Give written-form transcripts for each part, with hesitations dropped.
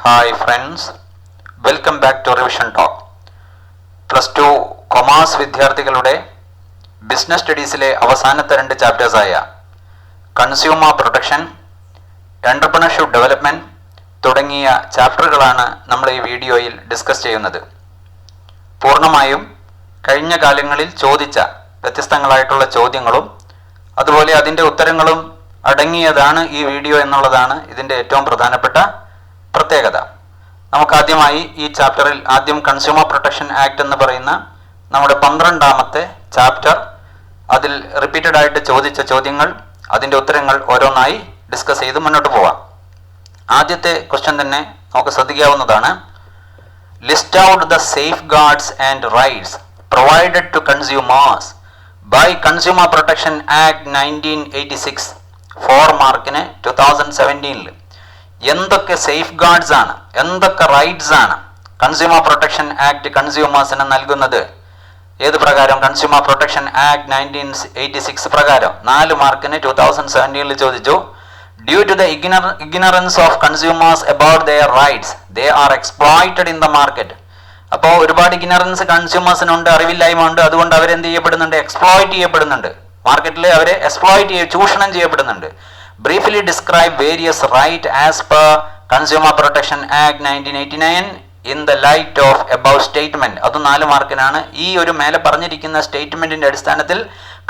Hi friends, welcome back to revision talk. +2 commerce വിദ്യാർത്ഥികളുടെ business സ്റ്റഡീസിലെ അവസാനത്തെ 2 ചാപ്റ്റേഴ്സായ കൺസ്യൂമർ പ്രൊട്ടക്ഷൻ, എൻ്റർപ്രണർഷിപ്പ് ഡെവലപ്മെൻറ്റ് തുടങ്ങിയ ചാപ്റ്ററുകളാണ് നമ്മൾ ഈ വീഡിയോയിൽ ഡിസ്കസ് ചെയ്യുന്നത്. പൂർണ്ണമായും കഴിഞ്ഞ കാലങ്ങളിൽ ചോദിച്ച വ്യത്യസ്തങ്ങളായിട്ടുള്ള ചോദ്യങ്ങളും അതുപോലെ അതിൻ്റെ ഉത്തരങ്ങളും അടങ്ങിയതാണ് ഈ വീഡിയോ എന്നുള്ളതാണ് ഇതിൻ്റെ ഏറ്റവും പ്രധാനപ്പെട്ട പ്രത്യേകത. നമുക്കാദ്യമായി ഈ ചാപ്റ്ററിൽ ആദ്യം കൺസ്യൂമർ പ്രൊട്ടക്ഷൻ ആക്ട് എന്ന് പറയുന്ന നമ്മുടെ 12ാമത്തെ ചാപ്റ്റർ, അതിൽ റിപ്പീറ്റഡ് ആയിട്ട് ചോദിച്ച ചോദ്യങ്ങൾ, അതിൻ്റെ ഉത്തരങ്ങൾ ഓരോന്നായി ഡിസ്കസ് ചെയ്ത് മുന്നോട്ട് പോവാം. ആദ്യത്തെ ക്വസ്റ്റ്യൻ തന്നെ നമുക്ക് ശ്രദ്ധിക്കാവുന്നതാണ്. List out the safeguards and rights provided to consumers by consumer protection act 1986. 4 മാർക്കിന് 2017 എന്തൊക്കെ സേഫ് ഗാർഡ്സ് ആണ്, എന്തൊക്കെ റൈറ്റ്സ് ആണ് കൺസ്യൂമർ പ്രൊട്ടക്ഷൻ ആക്ട് കൺസ്യൂമേഴ്സിന് നൽകുന്നത്? ഏത് പ്രകാരം? കൺസ്യൂമർ പ്രൊട്ടക്ഷൻ ആക്ട് 1986 പ്രകാരം 4 മാർക്കിന് 2017 ചോദിച്ചു. Due to the ignorance of consumers about their rights they are exploited in the market. അപ്പോൾ ഒരുപാട് ഇഗ്നറൻസ് കൺസ്യൂമേഴ്സിനുണ്ട്, അറിവില്ലായ്മ ഉണ്ട്. അതുകൊണ്ട് അവരെന്ത് ചെയ്യപ്പെടുന്നുണ്ട്? എക്സ്പ്ലോയിറ്റ് ചെയ്യപ്പെടുന്നുണ്ട്. മാർക്കറ്റിൽ അവരെ ചൂഷണം ചെയ്യപ്പെടുന്നുണ്ട്. Briefly describe various right as per consumer protection act 1989 in the light of above statement. അത് 4 മാർക്കിനാണ്. ഈ ഒരു മേലെ പറഞ്ഞിരിക്കുന്ന സ്റ്റേറ്റ്മെന്റിന്റെ അടിസ്ഥാനത്തിൽ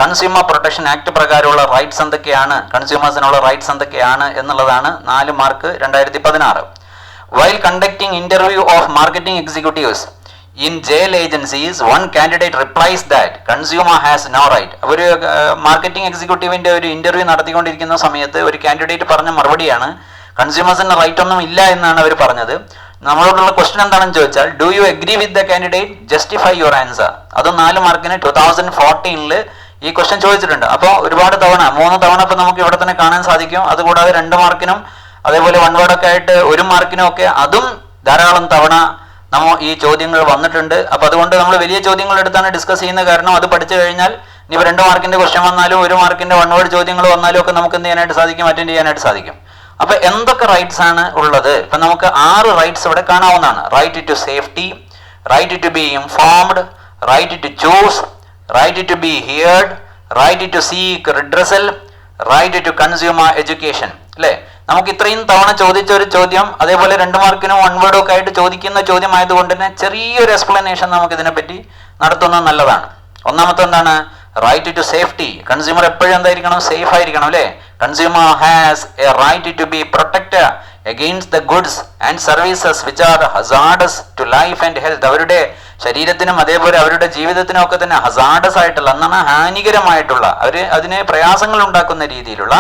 കൺസ്യൂമർ പ്രൊട്ടക്ഷൻ ആക്ട് പ്രകാരമുള്ള റൈറ്റ്സ് എന്തൊക്കെയാണ്, കൺസ്യൂമേഴ്സിനുള്ള റൈറ്റ്സ് എന്തൊക്കെയാണ് എന്നുള്ളതാണ് 4 mark 2016. While conducting interview of marketing executives in jail agencies, one candidate replies that consumer has no right. ഒരു മാർക്കറ്റിംഗ് എക്സിക്യൂട്ടീവിന്റെ ഒരു ഇന്റർവ്യൂ നടത്തിക്കൊണ്ടിരിക്കുന്ന സമയത്ത് ഒരു കാൻഡിഡേറ്റ് പറഞ്ഞ മറുപടിയാണ് കൺസ്യൂമേഴ്സിന് റൈറ്റ് ഒന്നും ഇല്ല എന്നാണ് അവർ പറഞ്ഞത്. നമ്മളോടുള്ള ക്വസ്റ്റ്യൻ എന്താണെന്ന് ചോദിച്ചാൽ, do you agree with the candidate, justify your answer. അത് 4 മാർക്കിന് 2014 ഈ ക്വസ്റ്റ്യൻ ചോദിച്ചിട്ടുണ്ട്. അപ്പോൾ ഒരുപാട് തവണ, 3 തവണ ഇപ്പോൾ നമുക്ക് ഇവിടെ തന്നെ കാണാൻ സാധിക്കും. അതുകൂടാതെ 2 മാർക്കിനും അതേപോലെ 1 വേർഡൊക്കെ ആയിട്ട് 1 മാർക്കിനും ഒക്കെ അതും ധാരാളം തവണ ഈ ചോദ്യങ്ങൾ വന്നിട്ടുണ്ട്. അപ്പോൾ അതുകൊണ്ട് നമ്മൾ വലിയ ചോദ്യങ്ങൾ എടുത്താണ് ഡിസ്കസ് ചെയ്യുന്നത്. കാരണം അത് പഠിച്ചു കഴിഞ്ഞാൽ ഇനി 2 മാർക്കിന്റെ ക്വസ്റ്റ്യൻ വന്നാലും 1 മാർക്കിന്റെ 1 വേർഡ് ചോദ്യങ്ങൾ വന്നാലും ഒക്കെ നമുക്ക് എന്ത് ചെയ്യാനായിട്ട് സാധിക്കും? അറ്റൻഡ് ചെയ്യാനായിട്ട് സാധിക്കും. അപ്പൊ എന്തൊക്കെ റൈറ്റ്സ് ആണ് ഉള്ളത്? ഇപ്പൊ നമുക്ക് 6 റൈറ്റ്സ് ഇവിടെ കാണാവുന്നതാണ്. Right to safety, right to be informed, right to choose, right to be heard, right to seek redressal, right to consumer education. അല്ലേ? നമുക്ക് ഇത്രയും തവണ ചോദിച്ച ഒരു ചോദ്യം, അതേപോലെ 2 മാർക്കിനും 1 വേർഡും ഒക്കെ ആയിട്ട് ചോദിക്കുന്ന ചോദ്യം ആയതുകൊണ്ട് തന്നെ ചെറിയൊരു എക്സ്പ്ലനേഷൻ നമുക്ക് ഇതിനെപ്പറ്റി നടത്തുന്നത് നല്ലതാണ്. ഒന്നാമത്തെ എന്താണ്? Right to safety. കൺസ്യൂമർ എപ്പോഴും എന്തായിരിക്കണം? സേഫ് ആയിരിക്കണം. അല്ലേ? Consumer has a right to be protected against the goods and services which are hazardous to life and health. അവരുടെ ശരീരത്തിനും അതേപോലെ അവരുടെ ജീവിതത്തിനും ഒക്കെ തന്നെ ഹസാർഡസ് ആയിട്ടുള്ള, എന്നാണ് ഹാനികരമായിട്ടുള്ള, അതിന് പ്രയാസങ്ങൾ ഉണ്ടാക്കുന്ന രീതിയിലുള്ള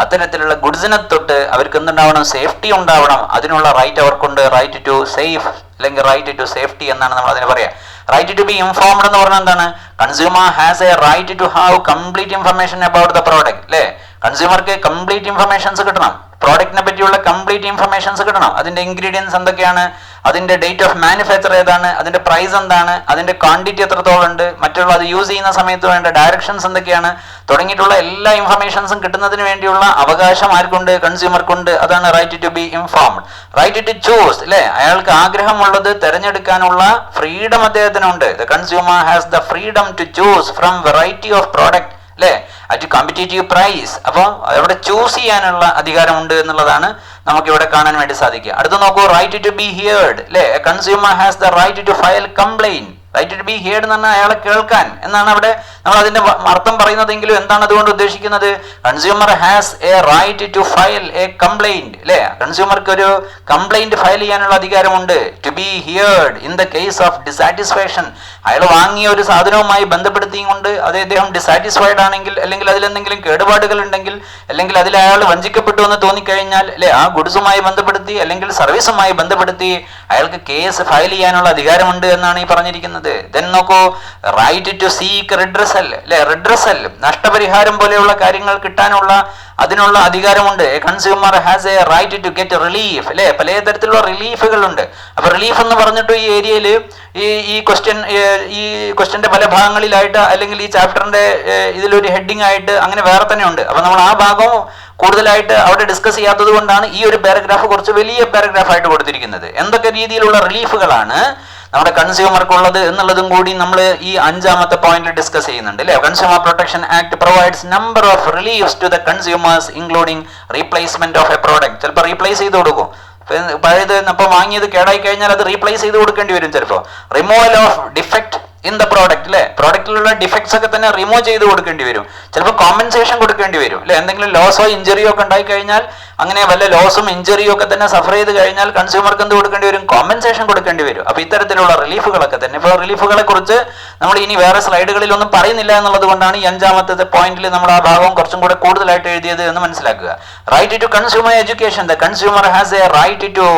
അത്തരത്തിലുള്ള ഗുഡ്സിനെ തൊട്ട് അവർക്ക് എന്തുണ്ടാവണം? സേഫ്റ്റി ഉണ്ടാവണം. അതിനുള്ള റൈറ്റ് അവർക്കുണ്ട്. റൈറ്റ് ടു സേഫ് അല്ലെങ്കിൽ റൈറ്റ് ടു സേഫ്റ്റി എന്നാണ് നമ്മൾ അതിന് പറയാം. റൈറ്റ് ടു ബി ഇൻഫോംഡ് എന്ന് പറഞ്ഞാൽ എന്താണ്? Consumer has a right to have complete information about the product. അല്ലേ? കൺസ്യൂമർക്ക് കംപ്ലീറ്റ് ഇൻഫർമേഷൻസ് കിട്ടണം. പ്രോഡക്റ്റിനെ പറ്റിയുള്ള കംപ്ലീറ്റ് ഇൻഫർമേഷൻസ് കിട്ടണം. അതിന്റെ ഇൻഗ്രീഡിയൻസ് എന്തൊക്കെയാണ്, അതിന്റെ ഡേറ്റ് ഓഫ് മാനുഫാക്ചർ ഏതാണ്, അതിന്റെ പ്രൈസ് എന്താണ്, അതിന്റെ ക്വാണ്ടിറ്റി എത്രത്തോളം ഉണ്ട്, മറ്റുള്ള അത് യൂസ് ചെയ്യുന്ന സമയത്ത് വേണ്ട ഡയറക്ഷൻസ് എന്തൊക്കെയാണ്, തുടങ്ങിയിട്ടുള്ള എല്ലാ ഇൻഫർമേഷൻസും കിട്ടുന്നതിന് വേണ്ടിയുള്ള അവകാശം ആർക്കുണ്ട്? കൺസ്യൂമർക്കുണ്ട്. അതാണ് right to be informed. Right to choose. അല്ലെ? അയാൾക്ക് ആഗ്രഹമുള്ളത് തിരഞ്ഞെടുക്കാനുള്ള ഫ്രീഡം അദ്ദേഹത്തിനുണ്ട്. The consumer has the freedom to choose from variety of product. അല്ലേ? At competitive price. അപ്പോൾ അവിടെ ചൂസ് ചെയ്യാനുള്ള അധികാരമുണ്ട് എന്നുള്ളതാണ് നമുക്കിവിടെ കാണാൻ വേണ്ടി സാധിക്കുക. അടുത്ത നോക്കൂ, റൈറ്റ് ടു ബി ഹിയർഡ്. അല്ലേ? Consumer has the right to file complaint. Right to be heard എന്ന് പറഞ്ഞാൽ അയാളെ കേൾക്കാൻ എന്നാണ് അവിടെ നമ്മൾ അതിന്റെ അർത്ഥം പറയുന്നതെങ്കിലും എന്താണ് അതുകൊണ്ട് ഉദ്ദേശിക്കുന്നത്? Consumer has a right to file a complaint. അല്ലേ? കൺസ്യൂമർക്ക് ഒരു കംപ്ലൈന്റ് ഫയൽ ചെയ്യാനുള്ള അധികാരമുണ്ട്. To be heard in the case of dissatisfaction. അയാൾ വാങ്ങിയ ഒരു സാധനവുമായി ബന്ധപ്പെടുത്തിയും കൊണ്ട് അത് അദ്ദേഹം ഡിസാറ്റിസ്ഫൈഡ് ആണെങ്കിൽ, അല്ലെങ്കിൽ അതിലെന്തെങ്കിലും കേടുപാടുകൾ ഉണ്ടെങ്കിൽ, അല്ലെങ്കിൽ അതിൽ അയാൾ വഞ്ചിക്കപ്പെട്ടു എന്ന് തോന്നിക്കഴിഞ്ഞാൽ, അല്ലെ, ആ ഗുഡ്സുമായി ബന്ധപ്പെടുത്തി അല്ലെങ്കിൽ സർവീസുമായി ബന്ധപ്പെടുത്തി അയാൾക്ക് കേസ് ഫയൽ ചെയ്യാനുള്ള അധികാരമുണ്ട് എന്നാണ് ഈ പറഞ്ഞിരിക്കുന്നത്. ദെൻ നോക്കൂ, റൈറ്റ് ടു സീക്ക് റിഡ്രസൽ. അല്ലെ? റിഡ്രസൽ, നഷ്ടപരിഹാരം പോലെയുള്ള കാര്യങ്ങൾ കിട്ടാനുള്ള അതിനുള്ള അധികാരമുണ്ട്. Consumer has a right to get relief. അല്ലെ? പല തരത്തിലുള്ള റിലീഫുകളുണ്ട്. അപ്പൊ റിലീഫ് എന്ന് പറഞ്ഞിട്ട് ഈ ഏരിയയിൽ ഈ ക്വസ്റ്റ്യന്റെ പല ഭാഗങ്ങളിലായിട്ട് അല്ലെങ്കിൽ ഈ ചാപ്റ്ററിന്റെ ഇതിലൊരു ഹെഡിങ് ആയിട്ട് അങ്ങനെ വേറെ തന്നെ ഉണ്ട്. അപ്പൊ നമ്മൾ ആ ഭാഗം കൂടുതലായിട്ട് അവിടെ ഡിസ്കസ് ചെയ്യാത്തത് കൊണ്ടാണ് ഈ ഒരു പാരഗ്രാഫ് കുറച്ച് വലിയ പാരഗ്രാഫായിട്ട് കൊടുത്തിരിക്കുന്നത്. എന്തൊക്കെ രീതിയിലുള്ള റിലീഫുകളാണ് നമ്മുടെ കൺസ്യൂമർക്കുള്ളത് എന്നുള്ളതും കൂടി നമ്മൾ ഈ 5ാമത്തെ പോയിന്റിൽ ഡിസ്കസ് ചെയ്യുന്നുണ്ട് അല്ലെ. Consumer protection act provides number of reliefs to the consumers including replacement of a product. ചിലപ്പോൾ റീപ്ലേസ് ചെയ്ത് കൊടുക്കും. പഴയത് അപ്പോൾ വാങ്ങിയത് കേടായി കഴിഞ്ഞാൽ അത് റീപ്ലേസ് ചെയ്ത് കൊടുക്കേണ്ടി വരും. ചിലപ്പോൾ removal of defect in the product അല്ലെ, പ്രോഡക്റ്റിലുള്ള ഡിഫക്ട്സ് ഒക്കെ തന്നെ റിമൂവ് ചെയ്ത് കൊടുക്കേണ്ടി വരും. ചിലപ്പോൾ കോമ്പൻസേഷൻ കൊടുക്കേണ്ടി വരും അല്ലെ. എന്തെങ്കിലും ലോസോ ഇഞ്ചറിയോ ഒക്കെ ഉണ്ടായി കഴിഞ്ഞാൽ, അങ്ങനെ വല്ല ലോസും ഇഞ്ചറിയും ഒക്കെ തന്നെ സഫർ ചെയ്ത് കഴിഞ്ഞാൽ കൺസ്യൂമർക്ക് എന്ത് കൊടുക്കേണ്ടി വരും? കോമ്പൻസേഷൻ കൊടുക്കേണ്ടി വരും. അപ്പൊ ഇത്തരത്തിലുള്ള റിലീഫുകളൊക്കെ തന്നെ. ഇപ്പോൾ റിലീഫുകളെ കുറിച്ച് നമ്മൾ ഇനി വേറെ സ്ലൈഡുകളിൽ ഒന്നും പറയുന്നില്ല എന്നുള്ളത് കൊണ്ടാണ് ഈ 5ാമത്തെ പോയിന്റിൽ നമ്മൾ ആ ഭാഗം കുറച്ചും കൂടെ കൂടുതലായിട്ട് എഴുതിയത് എന്ന് മനസ്സിലാക്കുക. Right to consumer education. The consumer has a right to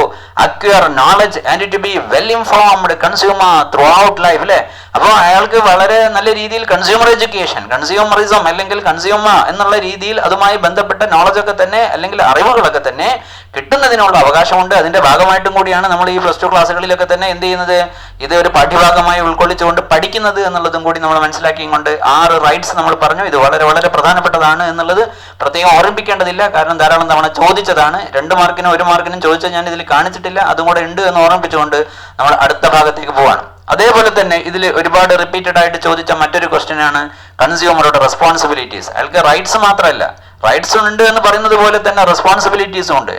acquire knowledge and to be well informed consumer throughout life അല്ലെ. അപ്പോൾ അയാൾക്ക് വളരെ നല്ല രീതിയിൽ കൺസ്യൂമർ എഡ്യൂക്കേഷൻ, കൺസ്യൂമറിസം അല്ലെങ്കിൽ കൺസ്യൂമർ എന്നുള്ള രീതിയിൽ അതുമായി ബന്ധപ്പെട്ട നോളജൊക്കെ തന്നെ അല്ലെങ്കിൽ അറിവുകളൊക്കെ തന്നെ കിട്ടുന്നതിനുള്ള അവകാശമുണ്ട്. അതിന്റെ ഭാഗമായിട്ടും കൂടിയാണ് നമ്മൾ ഈ +2 ക്ലാസ്സുകളിലൊക്കെ തന്നെ എന്ത് ചെയ്യുന്നത്, ഇത് ഒരു പാഠ്യഭാഗമായി ഉൾക്കൊള്ളിച്ചുകൊണ്ട് പഠിക്കുന്നത് എന്നുള്ളതും കൂടി നമ്മൾ മനസ്സിലാക്കിയും കൊണ്ട് 6 റൈറ്റ്സ് നമ്മൾ പറഞ്ഞു. ഇത് വളരെ വളരെ പ്രധാനപ്പെട്ടതാണ് എന്നുള്ളത് പ്രത്യേകം ഓർമ്മിപ്പിക്കേണ്ടതില്ല. കാരണം ധാരാളം തവണ ചോദിച്ചതാണ്. 2 മാർക്കിനും 1 മാർക്കിനും ചോദിച്ചാൽ ഞാൻ ഇതിൽ കാണിച്ചിട്ടില്ല. അതും കൂടെ ഉണ്ട് എന്ന് ഓർമ്മിപ്പിച്ചുകൊണ്ട് നമ്മൾ അടുത്ത ഭാഗത്തേക്ക് പോവാണ്. അതേപോലെ തന്നെ ഇതിൽ ഒരുപാട് റിപ്പീറ്റഡ് ആയിട്ട് ചോദിച്ച മറ്റൊരു ക്വസ്റ്റ്യൻ ആണ് കൺസ്യൂമറുടെ റെസ്പോൺസിബിലിറ്റീസ്. അയാൾക്ക് റൈറ്റ്സ് മാത്രമല്ല, റൈറ്റ്സ് ഉണ്ട് എന്ന് പറയുന്നത് പോലെ തന്നെ റെസ്പോൺസിബിലിറ്റീസും ഉണ്ട്.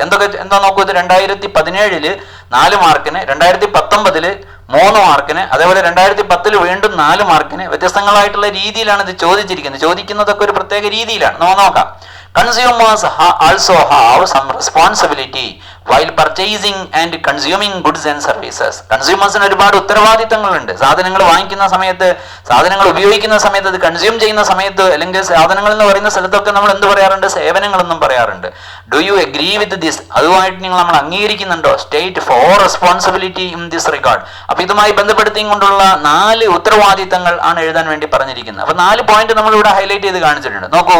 എന്താ നോക്കൂ, ഇത് 2017 4 മാർക്കിന്, 2019 3 മാർക്കിന്, അതേപോലെ 2010 വീണ്ടും 4 മാർക്കിന് വ്യത്യസ്തങ്ങളായിട്ടുള്ള രീതിയിലാണ് ഇത് ചോദിച്ചിരിക്കുന്നത്. ചോദിക്കുന്നതൊക്കെ ഒരു പ്രത്യേക രീതിയിലാണ്. നോക്കാം. Consumers also have some responsibility while purchasing and consuming goods and services. കൺസ്യൂമേഴ്സിന് ഒരുപാട് ഉത്തരവാദിത്തങ്ങളുണ്ട്. സാധനങ്ങൾ വാങ്ങിക്കുന്ന സമയത്ത്, സാധനങ്ങൾ ഉപയോഗിക്കുന്ന സമയത്ത്, അത് കൺസ്യൂം ചെയ്യുന്ന സമയത്ത്, അല്ലെങ്കിൽ സാധനങ്ങൾ എന്ന് പറയുന്ന സ്ഥലത്തൊക്കെ നമ്മൾ എന്ത് പറയാറുണ്ട്? സേവനങ്ങളെന്നും പറയാറുണ്ട്. Do you agree with this? അതുമായിട്ട് നിങ്ങൾ അംഗീകരിക്കുന്നുണ്ടോ? State for responsibility in this regard. അപ്പൊ ഇതുമായി ബന്ധപ്പെടുത്തിയും കൊണ്ടുള്ള 4 ഉത്തരവാദിത്തങ്ങൾ ആണ് എഴുതാൻ വേണ്ടി പറഞ്ഞിരിക്കുന്നത്. അപ്പൊ 4 പോയിന്റ് നമ്മൾ ഇവിടെ ഹൈലൈറ്റ് ചെയ്ത് കാണിച്ചിട്ടുണ്ട്. നോക്കൂ.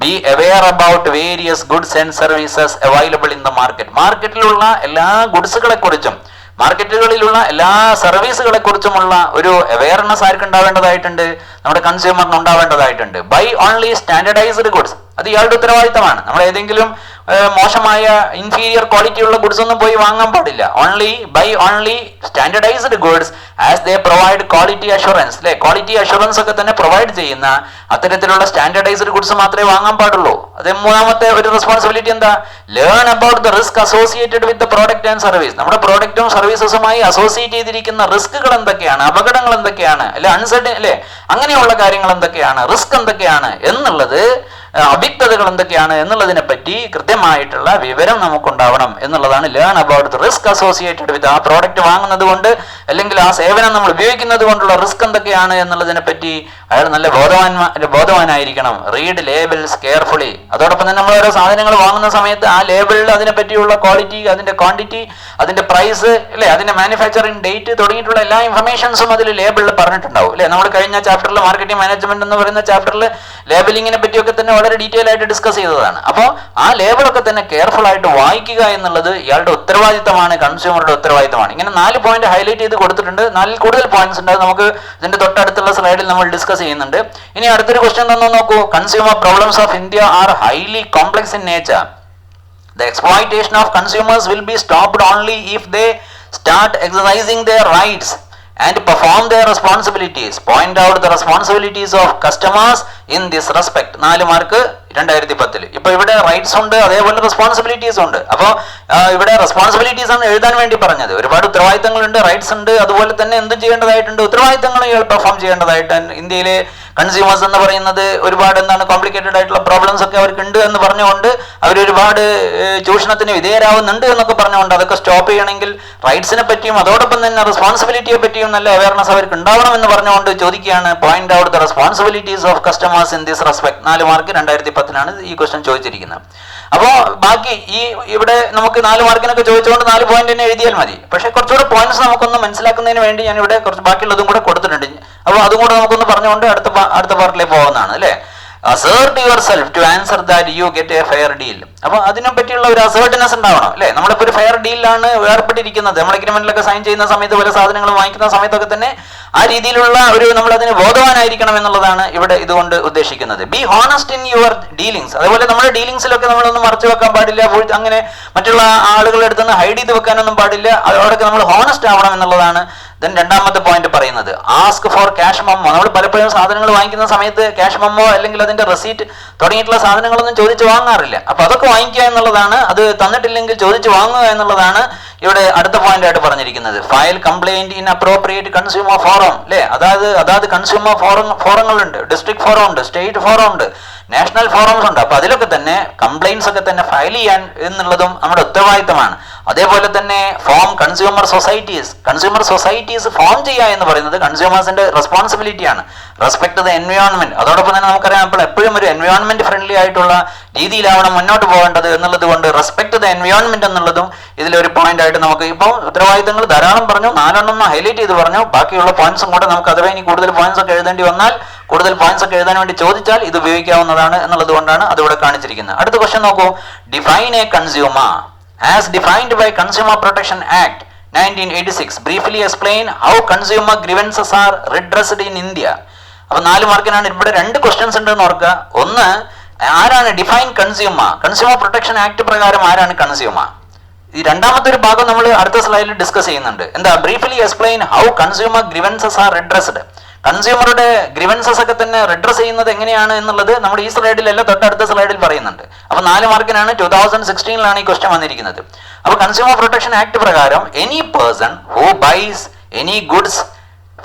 Be aware about various goods and services available in the market. മാർക്കറ്റിലുള്ള എല്ലാ ഗുഡ്സുകളെ കുറിച്ചും മാർക്കറ്റുകളിലുള്ള എല്ലാ സർവീസുകളെ കുറിച്ചുമുള്ള ഒരു അവെയർനെസ് ആർക്ക് ഉണ്ടാവേണ്ടതായിട്ടുണ്ട്? നമ്മുടെ കൺസ്യൂമറിന് ഉണ്ടാവേണ്ടതായിട്ടുണ്ട്. Buy only standardised goods. അത് ഇയാളുടെ ഉത്തരവാദിത്തമാണ്. നമ്മൾ ഏതെങ്കിലും മോശമായ ഇൻഫീരിയർ ക്വാളിറ്റി ഉള്ള ഗുഡ്സ് ഒന്നും പോയി വാങ്ങാൻ പാടില്ല. Buy only standardised goods as they provide quality assurance അല്ലെ. ക്വാളിറ്റി അഷുറൻസ് ഒക്കെ തന്നെ പ്രൊവൈഡ് ചെയ്യുന്ന അത്തരത്തിലുള്ള സ്റ്റാൻഡർഡൈസ്ഡ് ഗുഡ്സ് മാത്രമേ വാങ്ങാൻ പാടുള്ളൂ. അത് 3ാമത്തെ ഒരു റെസ്പോൺസിബിലിറ്റി എന്താ? Learn about the risk associated with the product and service. നമ്മുടെ പ്രോഡക്റ്റും സർവീസസുമായി അസോസിയേറ്റ് ചെയ്തിരിക്കുന്ന റിസ്കുകൾ എന്തൊക്കെയാണ്, അപകടങ്ങൾ എന്തൊക്കെയാണ് അല്ലെ, അൺസർട്ടൻ അല്ലെ, അങ്ങനെയുള്ള കാര്യങ്ങൾ എന്തൊക്കെയാണ്, റിസ്ക് എന്തൊക്കെയാണ് എന്നുള്ളത്, അവ്യക്തതകൾ എന്തൊക്കെയാണ് എന്നുള്ളതിനെ പറ്റി കൃത്യമായിട്ടുള്ള വിവരം നമുക്കുണ്ടാവണം എന്നുള്ളതാണ്. Learn about the risk associated with, ആ പ്രോഡക്റ്റ് വാങ്ങുന്നത് കൊണ്ട് അല്ലെങ്കിൽ ആ സേവനം നമ്മൾ ഉപയോഗിക്കുന്നത് കൊണ്ടുള്ള റിസ്ക് എന്തൊക്കെയാണ് എന്നുള്ളതിനെ പറ്റി അയാൾ നല്ല ബോധവാനായിരിക്കണം. Read labels carefully. അതോടൊപ്പം തന്നെ നമ്മൾ ഓരോ സാധനങ്ങൾ വാങ്ങുന്ന സമയത്ത് ആ ലേബിളിൽ അതിനെ പറ്റിയുള്ള ക്വാളിറ്റി, അതിന്റെ ക്വാണ്ടിറ്റി, അതിന്റെ പ്രൈസ് അല്ലെ, അതിന്റെ മാനുഫാക്ചറിംഗ് ഡേറ്റ് തുടങ്ങിയിട്ടുള്ള എല്ലാ ഇൻഫർമേഷൻസും അതിൽ ലേബിളിൽ പറഞ്ഞിട്ടുണ്ടാവും അല്ലെ. നമ്മൾ കഴിഞ്ഞ ചാപ്റ്ററിൽ മാർക്കറ്റിംഗ് മാനേജ്മെന്റ് എന്ന് പറയുന്ന ചാപ്റ്ററിൽ ലേബലിങ്ങിനെ പറ്റിയൊക്കെ തന്നെ വളരെ ഡീറ്റെയിൽ ആയിട്ട് ഡിസ്കസ് ചെയ്തതാണ്. അപ്പോൾ ആ ലേബിളൊക്കെ തന്നെ കെയർഫുൾ ആയിട്ട് വായിക്കുക എന്നുള്ളത് ഇയാളുടെ ഉത്തരവാദിത്തമാണ്, കൺസ്യൂമറുടെ ഉത്തരവാദിത്തമാണ്. ഇങ്ങനെ 4 പോയിന്റ് ഹൈലൈറ്റ് ചെയ്ത് കൊടുത്തിട്ടുണ്ട്. 4 കൂടുതൽ പോയിന്റ്സ് ഉണ്ട്. നമുക്ക് ഇതിന്റെ തൊട്ടടുത്തുള്ള സ്ലൈഡിൽ നമ്മൾ ഡിസ്കസ് ചെയ്യുന്നുണ്ട്. ഇനി അടുത്തൊരു ക്വസ്റ്റ്യൻ തന്നെ നോക്കൂ. Consumer problems of India are highly complex in nature. The exploitation of consumers will be stopped only if they start exercising their rights and perform their responsibilities. Point out the responsibilities of customers in this respect. 4 mark 2010. ഇപ്പൊ ഇവിടെ rights ഉണ്ട്, അതേപോലെ responsibilities ഉണ്ട്. അപ്പോൾ ഇവിടെ responsibilities ആണ് എഴുതാൻ വേണ്ടി പറഞ്ഞത്. ഒരുപാട് ഉത്തരവാദിത്തങ്ങളുണ്ട്, റൈറ്റ്സ് ഉണ്ട്, അതുപോലെ തന്നെ എന്തും ചെയ്യേണ്ടതായിട്ടുണ്ട്, ഉത്തരവാദിത്തങ്ങൾ ഇയാൾ പെർഫോം ചെയ്യേണ്ടതായിട്ട്. ഇന്ത്യയിലെ കൺസ്യൂമേഴ്സ് എന്ന് പറയുന്നത് ഒരുപാട് കോംപ്ലിക്കേറ്റഡ് ആയിട്ടുള്ള പ്രോബ്ലംസ് ഒക്കെ അവർക്ക് ഉണ്ട് എന്ന് പറഞ്ഞുകൊണ്ട് അവരൊരുപാട് ചൂഷണത്തിന് വിധേയരാവുന്നുണ്ട് എന്നൊക്കെ പറഞ്ഞുകൊണ്ട് അതൊക്കെ സ്റ്റോപ്പ് ചെയ്യണമെങ്കിൽ റൈറ്റ്സിനെ പറ്റിയും അതോടൊപ്പം തന്നെ റെസ്പോൺസിബിലിറ്റിയെ പറ്റിയും നല്ല അവയർനെസ് അവർക്ക് ഉണ്ടാവണം എന്ന് പറഞ്ഞുകൊണ്ട് ചോദിക്കുകയാണ്. Point out the responsibilities of customers in this respect. 4 mark 2010 ഈ ക്വസ്റ്റ്യൻ ചോദിച്ചിരിക്കുന്നത്. അപ്പോൾ ബാക്കി ഇവിടെ നമുക്ക് 4 മാർക്കിനൊക്കെ ചോദിച്ചുകൊണ്ട് 4 പോയിന്റ് തന്നെ എഴുതിയാൽ മതി. പക്ഷേ കുറച്ചുകൂടെ പോയിന്റ്സ് നമുക്കൊന്ന് മനസ്സിലാക്കുന്നതിന് വേണ്ടി ഞാൻ ഇവിടെ കുറച്ച് ബാക്കിയുള്ളതും കൂടെ കൊടുത്തിട്ടുണ്ട്. അപ്പോൾ അതും കൂടെ നമുക്കൊന്ന് പറഞ്ഞുകൊണ്ട് അടുത്ത പാർട്ടിലേക്ക് പോകുന്നതാണ് അല്ലേ. Assert yourself to answer that you get a fair deal. അപ്പൊ അതിനെ പറ്റിയുള്ള ഒരു അസേർട്ട്നെസ് ഉണ്ടാവണം അല്ലെ. നമ്മളിപ്പോ ഒരു ഫെയർ ഡീലാണ് ഏർപ്പെട്ടിരിക്കുന്നത്. നമ്മൾ എഗ്രിമെന്റിലൊക്കെ സൈൻ ചെയ്യുന്ന സമയത്ത് പല സാധനങ്ങൾ വാങ്ങിക്കുന്ന സമയത്തൊക്കെ തന്നെ ആ രീതിയിലുള്ള ഒരു നമ്മൾ അതിന് ബോധവാനായിരിക്കണം എന്നുള്ളതാണ് ഇവിടെ ഇതുകൊണ്ട് ഉദ്ദേശിക്കുന്നത്. Be honest in your dealings. അതുപോലെ നമ്മുടെ ഡീലിങ്സിലൊക്കെ നമ്മളൊന്നും മറച്ചു വെക്കാൻ പാടില്ല, അങ്ങനെ മറ്റുള്ള ആളുകളുടെ അടുത്ത് നിന്ന് ഹൈഡ് ചെയ്ത് വെക്കാനൊന്നും പാടില്ല. അതോടൊക്കെ നമ്മൾ ഹോണസ്റ്റ് ആവണം എന്നുള്ളതാണ്. ദെൻ രണ്ടാമത്തെ പോയിന്റ് പറയുന്നത് ആസ്ക് ഫോർ ക്യാഷ് മെമ്മോ. നമ്മൾ പലപ്പോഴും സാധനങ്ങൾ വാങ്ങിക്കുന്ന സമയത്ത് ക്യാഷ് മെമ്മോ അല്ലെങ്കിൽ അതിന്റെ റെസീറ്റ് തുടങ്ങിയിട്ടുള്ള സാധനങ്ങളൊന്നും ചോദിച്ച് വാങ്ങാറില്ല. അപ്പൊ അതൊക്കെ വാങ്ങിക്കുക എന്നുള്ളതാണ്. അത് തന്നിട്ടില്ലെങ്കിൽ ചോദിച്ച് വാങ്ങുക എന്നുള്ളതാണ് ഇവിടെ അടുത്ത പോയിന്റ് ആയിട്ട് പറഞ്ഞിരിക്കുന്നത്. File complaint in appropriate consumer forum അല്ലെ. അതായത് കൺസ്യൂമർ ഫോറങ്ങളുണ്ട്, ഡിസ്ട്രിക്ട് ഫോറം ഉണ്ട്, സ്റ്റേറ്റ് ഫോറം ഉണ്ട്, നാഷണൽ ഫോറംസ് ഉണ്ട്. അപ്പൊ അതിലൊക്കെ തന്നെ കംപ്ലൈന്റ്സ് ഒക്കെ തന്നെ ഫയൽ ചെയ്യാൻ എന്നുള്ളതും നമ്മുടെ ഉത്തരവാദിത്തമാണ്. അതേപോലെ തന്നെ ഫോം കൺസ്യൂമർ സൊസൈറ്റീസ് ഫോം ചെയ്യുക എന്ന് പറയുന്നത് കൺസ്യൂമേഴ്സിന്റെ റെസ്പോൺസിബിലിറ്റിയാണ്. Respect the environment. അതോടൊപ്പം തന്നെ നമുക്കറിയാം അപ്പോൾ എപ്പോഴും ഒരു എൻവയോൺമെന്റ് ഫ്രണ്ട്ലി ആയിട്ടുള്ള രീതിയിലാവണം മുന്നോട്ട് പോകേണ്ടത് എന്നുള്ളത് കൊണ്ട് റെസ്പെക്ട് ദ എൻവയോൺമെന്റ് എന്നുള്ളതും ഇതിലൊരു പോയിന്റ് ആയിട്ട് നമുക്ക് ഇപ്പോൾ ഉത്തരവാദിത്തങ്ങൾ ധാരാളം പറഞ്ഞു, 4 ഹൈലൈറ്റ് ചെയ്ത് പറഞ്ഞു. ബാക്കിയുള്ള പോയിന്റ്സും കൂടെ നമുക്ക് അഥവാ ഇനി കൂടുതൽ പോയിന്റ്സ് ഒക്കെ എഴുതേണ്ടി വന്നാൽ, കൂടുതൽ പോയിന്റ്സ് ഒക്കെ എഴുതാൻ വേണ്ടി ചോദിച്ചാൽ ഇത് ഉപയോഗിക്കാവുന്നതാണ് എന്നുള്ളത് കൊണ്ടാണ് അതിവിടെ കാണിച്ചിരിക്കുന്നത്. അടുത്ത ക്വസ്റ്റ്യൻ നോക്കൂ. Define a consumer as defined by consumer protection act 1986. Briefly explain how consumer grievances are redressed in India. അപ്പൊ 4 മാർക്കിനാണ്. ഇവിടെ 2 ക്വസ്റ്റ്യൻസ് ഉണ്ടെന്ന് ഓർക്കുക. ഒന്ന്, ആരാണ് define consumer? Consumer protection act പ്രകാരം ആരാണ് കൺസ്യൂമർ? ഈ രണ്ടാമത്തെ ഒരു ഭാഗം നമ്മൾ അടുത്ത സ്ലൈഡിൽ ഡിസ്കസ് ചെയ്യുന്നുണ്ട്. എന്താ? Briefly explain how consumer grievances are redressed. കൺസ്യൂമറുടെ ഗ്രീവൻസസ് ഒക്കെ തന്നെ റിഡ്രസ് ചെയ്യുന്നത് എങ്ങനെയാണ് എന്നുള്ളത് നമ്മുടെ ഈ സ്ലൈഡിലല്ല, തൊട്ടടുത്ത സ്ലൈഡിൽ പറയുന്നുണ്ട്. അപ്പൊ 4 മാർക്കിനാണ്. 2016 ഈ ക്വസ്റ്റ്യൻ വന്നിരിക്കുന്നത്. അപ്പൊ കൺസ്യൂമർ പ്രൊട്ടക്ഷൻ ആക്ട് പ്രകാരം any person who buys any goods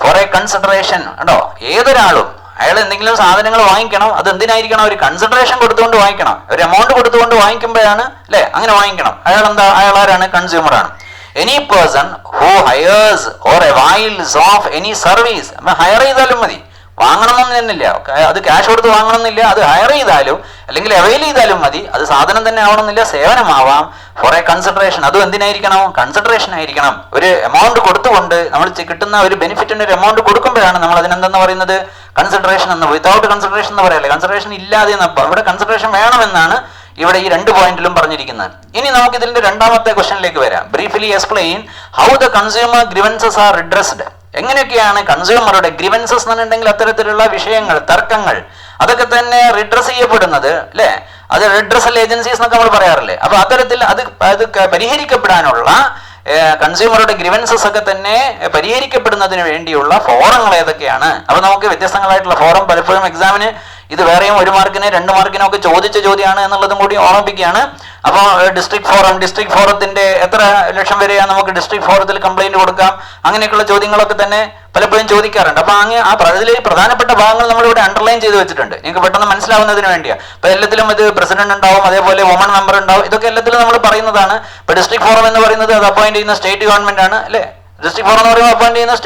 for a consideration, കേട്ടോ, ഏതൊരാളും അയാൾ എന്തെങ്കിലും സാധനങ്ങൾ വാങ്ങിക്കണം, അത് എന്തിനായിരിക്കണം? ഒരു കൺസിഡറേഷൻ കൊടുത്തുകൊണ്ട് വാങ്ങിക്കണം, ഒരു എമൗണ്ട് കൊടുത്തുകൊണ്ട് വാങ്ങിക്കുമ്പോഴാണ് അല്ലെ, അങ്ങനെ വാങ്ങിക്കണം. അയാൾ ആരാണ്? കൺസ്യൂമർ ആണ്. Any person who hires or avails of any service. Hire ചെയ്താലും മതി, വാങ്ങണമെന്ന് തന്നെയില്ല, അത് ക്യാഷ് കൊടുത്ത് വാങ്ങണമെന്നില്ല, അത് ഹയർ ചെയ്താലും അല്ലെങ്കിൽ അവൈൽ ചെയ്താലും മതി, അത് സാധനം തന്നെ ആവണമെന്നില്ല, സേവനമാവാം. Four a consideration. അതും എന്തിനായിരിക്കണം? കൺസിഡറേഷൻ ആയിരിക്കണം. ഒരു എമൗണ്ട് കൊടുത്തുകൊണ്ട് നമ്മൾ കിട്ടുന്ന ഒരു ബെനിഫിറ്റിന് ഒരു എമൗണ്ട് കൊടുക്കുമ്പോഴാണ് നമ്മൾ അതിനെന്തെന്ന് പറയുന്നത്? കൺസിഡറേഷൻ എന്ന്. വിതൗട്ട് കൺസിഡറേഷൻ എന്ന് പറയല്ലേ, കൺസിഡറേഷൻ ഇല്ലാതെ. ഇവിടെ കൺസിഡറേഷൻ വേണമെന്നാണ് ഇവിടെ ഈ 2 പോയിന്റിലും പറഞ്ഞിരിക്കുന്നത്. ഇനി നമുക്ക് ഇതിന്റെ രണ്ടാമത്തെ ക്വസ്റ്റ്യനിലേക്ക് വരാം. Briefly explain how the consumer grievances are redressed. എങ്ങനെയൊക്കെയാണ് കൺസ്യൂമറുടെ ഗ്രീവൻസസ് എന്നുണ്ടെങ്കിൽ അത്തരത്തിലുള്ള വിഷയങ്ങൾ, തർക്കങ്ങൾ, അതൊക്കെ തന്നെ റിഡ്രസ് ചെയ്യപ്പെടുന്നത് അല്ലെ. അത് റിഡ്രസൽ ഏജൻസീസ് എന്നൊക്കെ നമ്മൾ പറയാറില്ലേ. അപ്പൊ അത്തരത്തിൽ അത് പരിഹരിക്കപ്പെടാനുള്ള കൺസ്യൂമറുടെ ഗ്രീവൻസസ് ഒക്കെ തന്നെ പരിഹരിക്കപ്പെടുന്നതിന് വേണ്ടിയുള്ള ഫോറങ്ങൾ ഏതൊക്കെയാണ്? അപ്പൊ നമുക്ക് വ്യത്യസ്തങ്ങളായിട്ടുള്ള ഫോറം പലപ്പോഴും എക്സാമിന് ഇത് വേറെയും 1 മാർക്കിന് 2 മാർക്കിനും ഒക്കെ ചോദിച്ച ചോദ്യമാണ് എന്നുള്ളതും കൂടി ഓർമ്മിപ്പിക്കുകയാണ്. അപ്പോൾ ഡിസ്ട്രിക്ട് ഫോറത്തിന്റെ എത്ര ലക്ഷം വരെയാണ് നമുക്ക് ഡിസ്ട്രിക്ട് ഫോറത്തിൽ കംപ്ലൈന്റ് കൊടുക്കാം, അങ്ങനെയൊക്കെയുള്ള ചോദ്യങ്ങളൊക്കെ തന്നെ പലപ്പോഴും ചോദിക്കാറുണ്ട്. അപ്പൊ അതിലെ പ്രധാനപ്പെട്ട ഭാഗങ്ങൾ നമ്മളിവിടെ അണ്ടർലൈൻ ചെയ്ത് വെച്ചിട്ടുണ്ട്, നിങ്ങൾക്ക് പെട്ടെന്ന് മനസ്സിലാവുന്നതിന് വേണ്ടിയാണ്. അപ്പൊ എല്ലാത്തിലും ഇത് പ്രസിഡന്റ് ഉണ്ടാവും, അതേപോലെ വുമൺ മെമ്പർ ഉണ്ടാവും, ഇതൊക്കെ എല്ലാത്തിലും നമ്മൾ പറയുന്നതാണ്. ഇപ്പൊ ഡിസ്ട്രിക്ട് ഫോറം എന്ന് പറയുന്നത് അത് അപ്പോയിന്റ് ചെയ്യുന്ന സ്റ്റേറ്റ് ഗവൺമെന്റ് ആണ് അല്ലെ. ഡിസ്ട്രിക്ട് ഫോറം എന്ന് പറയുമ്പോൾ അപ്പോയിന്റ് ചെയ്യുന്ന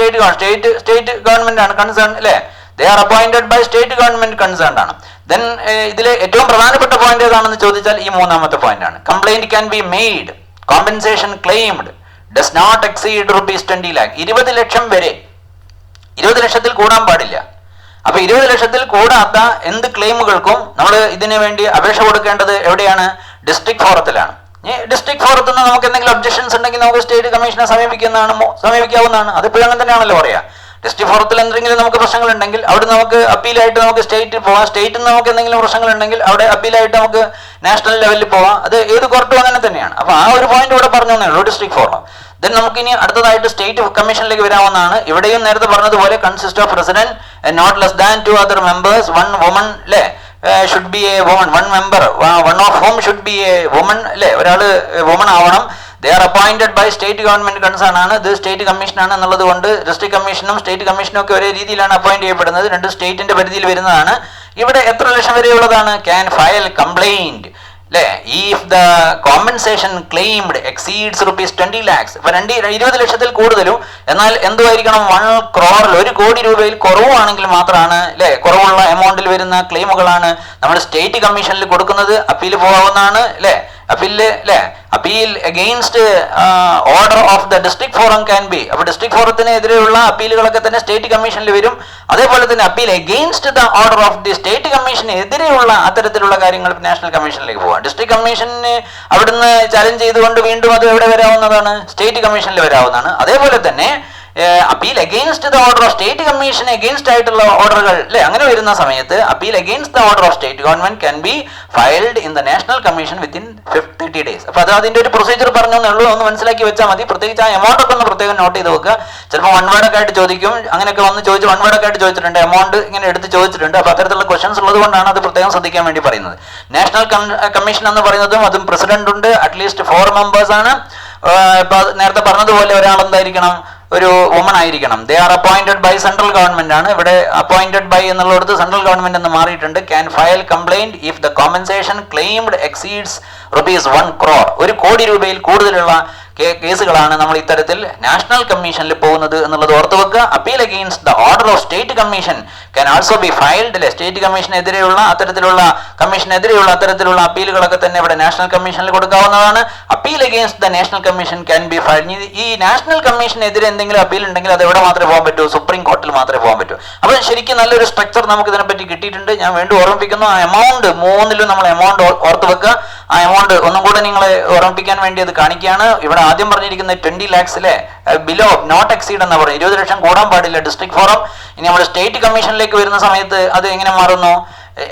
സ്റ്റേറ്റ് ഗവൺമെന്റ് ആണ് കൺസേൺ അല്ലെ. They are appointed by state government concerned ആണ്. Then ഇതിലെ ഏറ്റവും പ്രധാനപ്പെട്ട പോയിന്റ് ഏതാണെന്ന് ചോദിച്ചാൽ ഈ 3ാമത്തെ പോയിന്റ് ആണ്. Complaint can be made, compensation claimed does not exceed ₹20 lakh. 20 ലക്ഷം വരെ, 20 ലക്ഷത്തിൽ കൂടാൻ പാടില്ല. അപ്പൊ 20 ലക്ഷത്തിൽ കൂടാത്ത എന്ത് ക്ലെയിമുകൾക്കും നമ്മൾ ഇതിനു വേണ്ടി അപേക്ഷ കൊടുക്കേണ്ടത് എവിടെയാണ്? ഡിസ്ട്രിക്ട് ഫോറത്തിലാണ്. ഡിസ്ട്രിക്ട് ഫോറത്തിൽ നിന്ന് നമുക്ക് എന്തെങ്കിലും ഒബ്ജക്ഷൻസ് ഉണ്ടെങ്കിൽ നമുക്ക് സ്റ്റേറ്റ് കമ്മീഷനെ സമീപിക്കാവുന്നതാണ്. അതിപ്പോഴും അങ്ങനെ തന്നെയാണല്ലോ പറയാ. ഡിസ്ട്രിക്ട് ഫോറത്തിൽ എന്തെങ്കിലും നമുക്ക് പ്രശ്നങ്ങൾ ഉണ്ടെങ്കിൽ അവിടെ നമുക്ക് അപ്പീലായിട്ട് നമുക്ക് സ്റ്റേറ്റിൽ പോവാം. സ്റ്റേറ്റിൽ നിന്ന് നമുക്ക് എന്തെങ്കിലും പ്രശ്നങ്ങൾ ഉണ്ടെങ്കിൽ അവിടെ അപ്പീലായിട്ട് നമുക്ക് നാഷണൽ ലെവലിൽ പോവാം. അത് ഏത് കോർട്ടും അങ്ങനെ തന്നെയാണ്. അപ്പൊ ആ ഒരു പോയിന്റ് ഇവിടെ പറഞ്ഞു തന്നേ ഉള്ളൂ, ഡിസ്ട്രിക്ട് ഫോറം. ദെൻ നമുക്ക് ഇനി അടുത്തതായിട്ട് സ്റ്റേറ്റ് കമ്മീഷനിലേക്ക് വരാവുന്നതാണ്. ഇവിടെയും നേരത്തെ പറഞ്ഞതുപോലെ consist of president and not less than 2 other members, 1 woman അല്ലെ, should be a woman, 1 member, one of whom should be a woman അല്ലെ, ഒരാള് വുമൺ ആവണം. They are appointed by state government concern ആണ്. ഇത് state commission ആണ് എന്നുള്ളത് കൊണ്ട് district കമ്മീഷനും സ്റ്റേറ്റ് കമ്മീഷനും ഒക്കെ ഒരേ രീതിയിലാണ് അപ്പോയിന്റ് ചെയ്യപ്പെടുന്നത്. 2 സ്റ്റേറ്റിന്റെ പരിധിയിൽ വരുന്നതാണ്. ഇവിടെ എത്ര ലക്ഷം വരെയുള്ളതാണ്? ക്യാൻ ഫയൽ കംപ്ലൈന്റ് അല്ലെ if the compensation claimed exceeds ₹20 lakhs. ഇപ്പൊ 20 ലക്ഷത്തിൽ കൂടുതലും, എന്നാൽ എന്തുമായിരിക്കണം? 1 crore, 1 കോടി രൂപയിൽ കുറവാണെങ്കിൽ മാത്രമാണ് അല്ലെ, കുറവുള്ള എമൗണ്ടിൽ വരുന്ന ക്ലെയിമുകളാണ് നമ്മൾ സ്റ്റേറ്റ് കമ്മീഷനിൽ കൊടുക്കുന്നത്. അപ്പീൽ പോകാവുന്നതാണ് അല്ലെ. Appeal against order of the district forum can be. അപ്പൊ ഡിസ്ട്രിക്ട് ഫോറത്തിനെതിരെയുള്ള അപ്പീലുകളൊക്കെ തന്നെ സ്റ്റേറ്റ് കമ്മീഷനിൽ വരും. അതേപോലെ തന്നെ appeal against the order of the state commission എതിരെയുള്ള അത്തരത്തിലുള്ള കാര്യങ്ങൾ നാഷണൽ കമ്മീഷനിലേക്ക് പോകാം. ഡിസ്ട്രിക്ട് കമ്മീഷന് അവിടുന്ന് ചാലഞ്ച് ചെയ്തുകൊണ്ട് വീണ്ടും അത് എവിടെ വരാവുന്നതാണ്? സ്റ്റേറ്റ് കമ്മീഷനിൽ വരാവുന്നതാണ്. അതേപോലെ തന്നെ appeal against the order of state commission against ആയിട്ടുള്ള ഓർഡറുകൾ അല്ലെ, അങ്ങനെ വരുന്ന സമയത്ത് appeal against the order of state government can be filed in the national commission within 30 days. അപ്പൊ അത് അതിന്റെ ഒരു പ്രൊസീജിയർ പറഞ്ഞെന്നുള്ളൂ, ഒന്ന് മനസ്സിലാക്കി വെച്ചാൽ മതി. പ്രത്യേകിച്ച് ആ എമൗണ്ട് ഒക്കെ ഒന്ന് പ്രത്യേകം നോട്ട് ചെയ്ത് വെക്കുക. ചിലപ്പോൾ വൺ വേർഡ് ഒക്കെ ആയിട്ട് ചോദിക്കും, അങ്ങനെയൊക്കെ വന്ന് ചോദിച്ച് വൺ വേർഡ് ഒക്കെ ആയിട്ട് ചോദിച്ചിട്ടുണ്ട്, എമൗണ്ട് ഇങ്ങനെ എടുത്ത് ചോദിച്ചിട്ടുണ്ട്. അപ്പൊ അത്തരത്തിലുള്ള ക്വസ്റ്റൻസ് ഉള്ളത് കൊണ്ടാണ് അത് പ്രത്യേകം ശ്രദ്ധിക്കാൻ വേണ്ടി പറയുന്നത്. നാഷണൽ കമ്മീഷൻ എന്ന് പറയുന്നതും അതും പ്രസിഡന്റ് ഉണ്ട്, അറ്റ്ലീസ്റ്റ് 4 members ആണ്. ഇപ്പൊ നേരത്തെ പറഞ്ഞതുപോലെ ഒരാൾ എന്തായിരിക്കണം, ഒരു വുമൺ ആയിരിക്കണം. They are appointed by central government ആണ്. ഇവിടെ അപ്പോയിന്റഡ് ബൈ എന്നുള്ളിടത്ത് സെൻട്രൽ ഗവൺമെന്റ് എന്ന് മാറിയിട്ടുണ്ട്. Can file complaint if the compensation claimed exceeds ₹1 crore. 1 കോടി രൂപയിൽ കൂടുതലുള്ള കേസുകളാണ് നമ്മൾ ഇത്തരത്തിൽ നാഷണൽ കമ്മീഷനിൽ പോകുന്നത് എന്നുള്ളത് ഓർത്തു വെക്കുക. Appeal against the order of state commission can also be filed അല്ലെ, സ്റ്റേറ്റ് കമ്മീഷനെതിരെയുള്ള അത്തരത്തിലുള്ള അത്തരത്തിലുള്ള അപ്പീലുകളൊക്കെ തന്നെ ഇവിടെ നാഷണൽ കമ്മീഷനിൽ കൊടുക്കാവുന്നതാണ്. Appeal against the national commission can be filed. ഈ നാഷണൽ കമ്മീഷനെതിരെ എന്തെങ്കിലും അപ്പീൽ ഉണ്ടെങ്കിൽ അത് എവിടെ മാത്രമേ പോകാൻ പറ്റൂ, സുപ്രീം കോർട്ടിൽ മാത്രമേ പോകാൻ പറ്റൂ. അപ്പോൾ ശരിക്കും നല്ലൊരു സ്ട്രക്ചർ നമുക്ക് ഇതിനെപ്പറ്റി കിട്ടിയിട്ടുണ്ട്. ഞാൻ വീണ്ടും ഓർമ്മിപ്പിക്കുന്നു, ആ എമൗണ്ട് 3ലും നമ്മൾ എമൗണ്ട് ഓർത്ത് വെക്കുക. ആ എമൗണ്ട് ഒന്നും കൂടെ നിങ്ങളെ ഓർമ്മിപ്പിക്കാൻ വേണ്ടി അത് കാണിക്കുകയാണ്. ഇവിടെ ആദ്യം പറഞ്ഞിരിക്കുന്നത് 20 lakhs ബിലോ നോട്ട് എക്സീഡ് എന്ന് പറയും, 20 ലക്ഷം കൂടാൻ പാടില്ല ഡിസ്ട്രിക്ട് ഫോറം. ഇനി നമ്മൾ സ്റ്റേറ്റ് കമ്മീഷനിലേക്ക് വരുന്ന സമയത്ത് അത് എങ്ങനെ മാറുന്നു,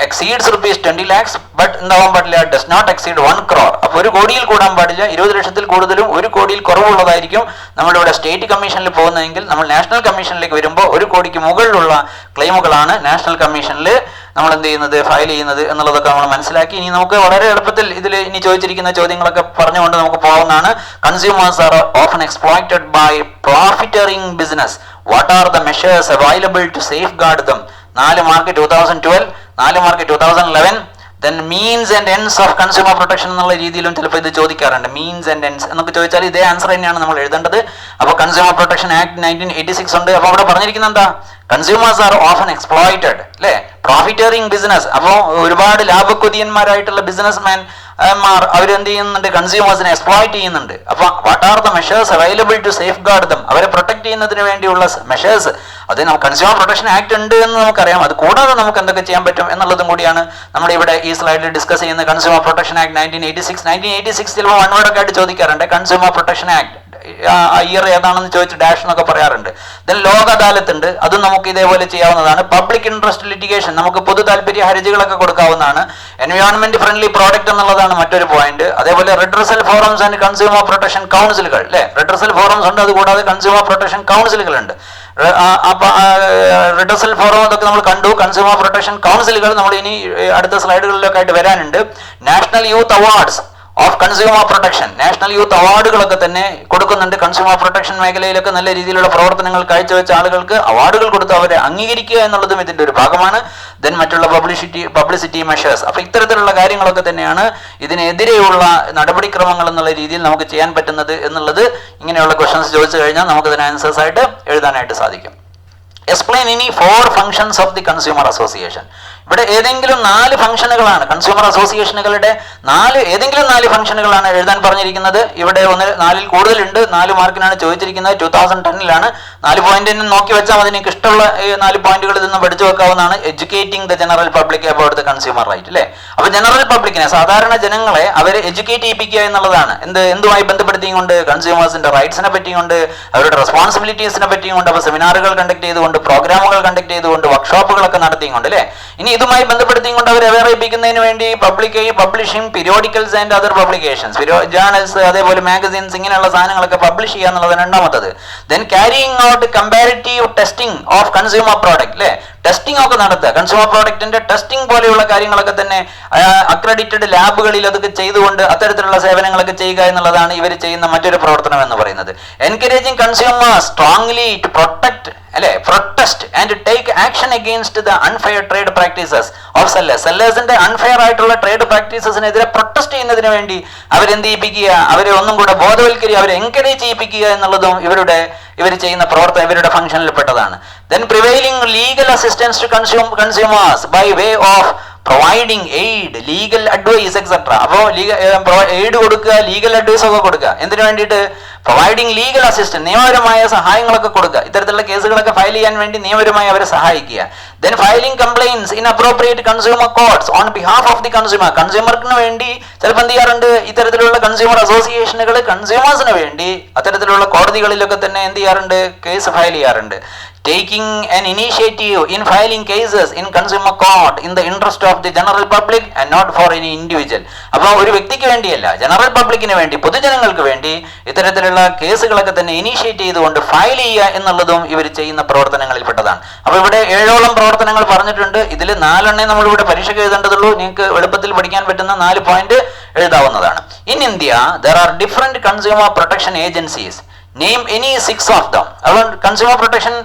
exceeds ₹20 lakhs ബട്ട് എന്താവാൻ പാടില്ല, ഡസ് നോട്ട് എക്സീഡ് 1 crore. അപ്പോൾ 1 കോടിയിൽ കൂടാൻ പാടില്ല, 20 ലക്ഷത്തിൽ കൂടുതലും 1 കോടിയിൽ കുറവുള്ളതായിരിക്കും നമ്മളിവിടെ സ്റ്റേറ്റ് കമ്മീഷനിൽ പോകുന്നതെങ്കിൽ. നമ്മൾ നാഷണൽ കമ്മീഷനിലേക്ക് വരുമ്പോൾ 1 കോടിക്ക് മുകളിലുള്ള ക്ലെയിമുകളാണ് നാഷണൽ കമ്മീഷനിൽ നമ്മൾ എന്ത് ചെയ്യുന്നത്, ഫയൽ ചെയ്യുന്നത് എന്നുള്ളതൊക്കെ നമ്മൾ മനസ്സിലാക്കി. ഇനി നമുക്ക് വളരെ എളുപ്പത്തിൽ ഇതിൽ ഇനി ചോദിച്ചിരിക്കുന്ന ചോദ്യങ്ങളൊക്കെ പറഞ്ഞുകൊണ്ട് നമുക്ക് പോകുന്നതാണ്. Consumers are often exploited by profiteering business. What are the measures available to safeguard them? 4 mark 2012, 4 mark 2011. Then means and ends of consumer protection എന്നുള്ള രീതിയിലും ചിലപ്പോൾ ഇത് ചോദിക്കാറുണ്ട്. മീൻസ് ആൻഡ് എൻഡ്സ് എന്നൊക്കെ ചോദിച്ചാൽ ഇതേ ആൻസർ തന്നെയാണ് നമ്മൾ എഴുതേണ്ടത്. അപ്പോൾ കൺസ്യൂമർ പ്രൊട്ടക്ഷൻ ആക്ട് 1986 ഉണ്ട്. അപ്പോൾ അവിടെ പറഞ്ഞിരിക്കുന്നത് എന്താ, കൺസ്യൂമേഴ്സ് ആർ ഓഫൻ എക്സ്പ്ലോയിറ്റഡ് അല്ലേ, പ്രോഫിറ്ററിംഗ് ബിസിനസ്. അപ്പോൾ ഒരുപാട് ലാഭക്കൊതിയന്മാരായിട്ടുള്ള ബിസിനസ് അവരെന്ത് ചെയ്യുന്നുണ്ട്, കൺസ്യൂമേഴ്സിനെ എക്സ്പ്ലോയിറ്റ് ചെയ്യുന്നുണ്ട്. അപ്പോൾ what are the measures available to safeguard them? അവരെ പ്രൊട്ടക്ട് ചെയ്യുന്നതിന് വേണ്ടിയുള്ള മെഷേഴ്സ് അത് കൺസ്യൂമർ പ്രൊട്ടക്ഷൻ ആക്ട് ഉണ്ട് എന്ന് നമുക്കറിയാം. അത് കൂടാതെ നമുക്ക് എന്തൊക്കെ ചെയ്യാൻ പറ്റും എന്നുള്ളതും കൂടിയാണ് നമ്മൾ ഇവിടെ ഈ സ്ലൈഡിൽ ഡിസ്കസ് ചെയ്യുന്ന. കൺസ്യൂമർ പ്രൊട്ടക്ഷൻ ആക്ട് 1986 ചിലപ്പോൾ 1 word ഒക്കെ ആയിട്ട് ചോദിക്കാറുണ്ട്. കൺസ്യൂമർ പ്രൊട്ടക്ഷൻ ആക്ട് ഇയർ ഏതാണെന്ന് ചോദിച്ച് ഡാഷ് എന്നൊക്കെ പറയാറുണ്ട്. ദെൻ ലോക അദാലത്ത് ഉണ്ട്, അതും നമുക്ക് ഇതേപോലെ ചെയ്യാവുന്നതാണ്. പബ്ലിക് ഇൻട്രസ്റ്റ് ലിറ്റിഗേഷൻ, നമുക്ക് പൊതു താല്പര്യ ഹർജികളൊക്കെ കൊടുക്കാവുന്നതാണ്. എൻവയോൺമെന്റ് ഫ്രണ്ട്ലി പ്രോഡക്റ്റ് എന്നുള്ളതാണ് മറ്റൊരു പോയിന്റ്. അതേപോലെ redressal forums and consumer protection കൗൺസിലുകൾ അല്ലെ, റിഡ്രസൽ ഫോറംസ് ഉണ്ട്, അതുകൂടാതെ കൺസ്യൂമർ പ്രൊട്ടക്ഷൻ കൗൺസിലുകൾ ഉണ്ട്. അപ്പൊ റിഡ്രസൽ ഫോറം അതൊക്കെ നമ്മൾ കണ്ടു. കൺസ്യൂമർ പ്രൊട്ടക്ഷൻ കൗൺസിലുകൾ നമ്മൾ ഇനി അടുത്ത സ്ലൈഡുകളിലൊക്കെ ആയിട്ട് വരാനുണ്ട്. National youth awards of consumer protection, national youth അവാർഡുകളൊക്കെ തന്നെ കൊടുക്കുന്നുണ്ട്. കൺസ്യൂമർ പ്രൊട്ടക്ഷൻ മേഖലയിലൊക്കെ നല്ല രീതിയിലുള്ള പ്രവർത്തനങ്ങൾ കാഴ്ചവെച്ച ആളുകൾക്ക് അവാർഡുകൾ കൊടുത്ത് അവരെ അംഗീകരിക്കുക എന്നുള്ളതും ഇതിന്റെ ഒരു ഭാഗമാണ്. ദെൻ മറ്റുള്ള പബ്ലിസിറ്റി മെഷേഴ്സ്. അപ്പൊ ഇത്തരത്തിലുള്ള കാര്യങ്ങളൊക്കെ തന്നെയാണ് ഇതിനെതിരെയുള്ള നടപടിക്രമങ്ങൾ എന്നുള്ള രീതിയിൽ നമുക്ക് ചെയ്യാൻ പറ്റുന്നത് എന്നുള്ളത്. ഇങ്ങനെയുള്ള ക്വസ്റ്റൻസ് ചോദിച്ചു കഴിഞ്ഞാൽ നമുക്ക് ഇതിന് ആൻസേഴ്സ് ആയിട്ട് എഴുതാനായിട്ട് സാധിക്കും. എക്സ്പ്ലെയിൻ ഇനി 4 functions of the consumer association. ഇവിടെ ഏതെങ്കിലും 4 ഫംഗ്ഷനുകളാണ് കൺസ്യൂമർ അസോസിയേഷനുകളുടെ ഏതെങ്കിലും 4 ഫംഗ്ഷനുകളാണ് എഴുതാൻ പറഞ്ഞിരിക്കുന്നത്. ഇവിടെ 4ൽ കൂടുതലുണ്ട്. 4 മാർക്കിനാണ് ചോദിച്ചിരിക്കുന്നത്. 2010 4 പോയിന്റ് നോക്കി വെച്ചാൽ മതി. എനിക്ക് ഇഷ്ടമുള്ള 4 പോയിന്റുകൾ ഇതൊന്നും പഠിച്ചു വെക്കാവുന്നതാണ്. Educating the general public about the consumer right അല്ലേ. അപ്പൊ ജനറൽ പബ്ലിക്കിനെ, സാധാരണ ജനങ്ങളെ അവരെ എഡ്യൂക്കേറ്റ് ചെയ്യിപ്പിക്കുക എന്നുള്ളതാണ്. എന്തുമായി ബന്ധപ്പെടുത്തിയും കൊണ്ട്, കൺസ്യൂമേഴ്സിന്റെ റൈറ്റ്സിനെ പറ്റിയും കൊണ്ട്, അവരുടെ റെസ്പോൺസിബിലിറ്റീസിനെ പറ്റിയും കൊണ്ട്. അപ്പോൾ സെമിനാറുകൾ കണ്ടക്ട് ചെയ്തുകൊണ്ട്, പ്രോഗ്രാമുകൾ കണ്ടക്ട് ചെയ്തുകൊണ്ട്, വർക്ക്ഷോപ്പുകളൊക്കെ നടത്തിയും കൊണ്ട് അല്ലേ. ഇനി ഇതുമായി ബന്ധപ്പെടുത്തിയും കൊണ്ട് അവരെ അവയർ ചെയ്യിപ്പിക്കുന്നതിന് വേണ്ടി publishing periodicals and other publications, journals, അതേപോലെ മാഗസീൻസ്, ഇങ്ങനെയുള്ള സാധനങ്ങളൊക്കെ പബ്ലിഷ് ചെയ്യുക എന്നുള്ളത് രണ്ടാമത്തത്. Then carrying out comparative testing of consumer product അല്ലേ, ടെസ്റ്റിംഗ് ഒക്കെ നടത്തുക. കൺസ്യൂമർ പ്രോഡക്റ്റിന്റെ ടെസ്റ്റിംഗ് പോലെയുള്ള കാര്യങ്ങളൊക്കെ തന്നെ അക്രഡിറ്റഡ് ലാബുകളിൽ അതൊക്കെ ചെയ്തുകൊണ്ട് അത്തരത്തിലുള്ള സേവനങ്ങളൊക്കെ ചെയ്യുക എന്നുള്ളതാണ് ഇവർ ചെയ്യുന്ന മറ്റൊരു പ്രവർത്തനം എന്ന് പറയുന്നത്. Encouraging consumers strongly to protest and take action against the unfair trade practices of സെല്ലേഴ്സിന്റെ അൺഫെയർ ആയിട്ടുള്ള ട്രേഡ് പ്രാക്ടീസസിനെതിരെ പ്രൊട്ടസ്റ്റ് ചെയ്യുന്നതിന് വേണ്ടി അവരെന്ത് ചെയ്യിപ്പിക്കുക, അവരെ ഒന്നും കൂടെ ബോധവൽക്കരിക്കുക, അവരെ എൻകറേജ് ചെയ്യിപ്പിക്കുക എന്നുള്ളതും ഇവർ ചെയ്യുന്ന പ്രവർത്തനം ഇവരുടെ ഫംഗ്ഷനിൽ പെട്ടതാണ്. Then prevailing legal assistance to consumers by way of providing aid, legal advice etcetera. അപ്പോൾ എയ്ഡ് കൊടുക്കുക, ലീഗൽ അഡ്വൈസ് ഒക്കെ കൊടുക്കുക. എന്തിനു വേണ്ടിയിട്ട്? പ്രൊവൈഡിങ് ലീഗൽ അസിസ്റ്റൻസ്, നിയമപരമായ സഹായങ്ങളൊക്കെ കൊടുക്കുക. ഇത്തരത്തിലുള്ള കേസുകളൊക്കെ ഫയൽ ചെയ്യാൻ വേണ്ടി നിയമപരമായി അവരെ സഹായിക്കുക. Then filing complaints in appropriate consumer courts on behalf of the consumer. കൺസ്യൂമർക്ക് വേണ്ടി ചിലപ്പോൾ എന്ത് ചെയ്യാറുണ്ട്, ഇത്തരത്തിലുള്ള കൺസ്യൂമർ അസോസിയേഷനുകൾ കൺസ്യൂമേഴ്സിന് വേണ്ടി അത്തരത്തിലുള്ള കോടതികളിലൊക്കെ തന്നെ എന്ത് ചെയ്യാറുണ്ട്, കേസ് ഫയൽ ചെയ്യാറുണ്ട്. Taking an initiative in filing cases in consumer court in the interest of the general public and not for any individual. അപ്പോൾ ഒരു വ്യക്തിക്ക് വേണ്ടിയല്ല, ജനറൽ പബ്ലിക്കിന് വേണ്ടി, പൊതുജനങ്ങൾക്ക് വേണ്ടി ഇത്തരത്തിലുള്ള കേസുകളൊക്കെ തന്നെ ഇനീഷ്യേറ്റ് ചെയ്തുകൊണ്ട് ഫയൽ ചെയ്യുക എന്നുള്ളതും ഇവർ ചെയ്യുന്ന പ്രവർത്തനങ്ങളിൽപ്പെട്ടതാണ്. അപ്പോൾ ഇവിടെ 7ഓളം പ്രവർത്തനങ്ങൾ പറഞ്ഞിട്ടുണ്ട്. ഇതിൽ 4 നമ്മളിവിടെ പരീക്ഷയ്ക്ക് എഴുതേണ്ടതുള്ളൂ. നിങ്ങൾക്ക് എളുപ്പത്തിൽ പഠിക്കാൻ പറ്റുന്ന 4 പോയിന്റ് എഴുതാവുന്നതാണ്. In India there are different consumer protection agencies. Name any 6 of them. അപ്പോൾ കൺസ്യൂമർ പ്രൊട്ടക്ഷൻ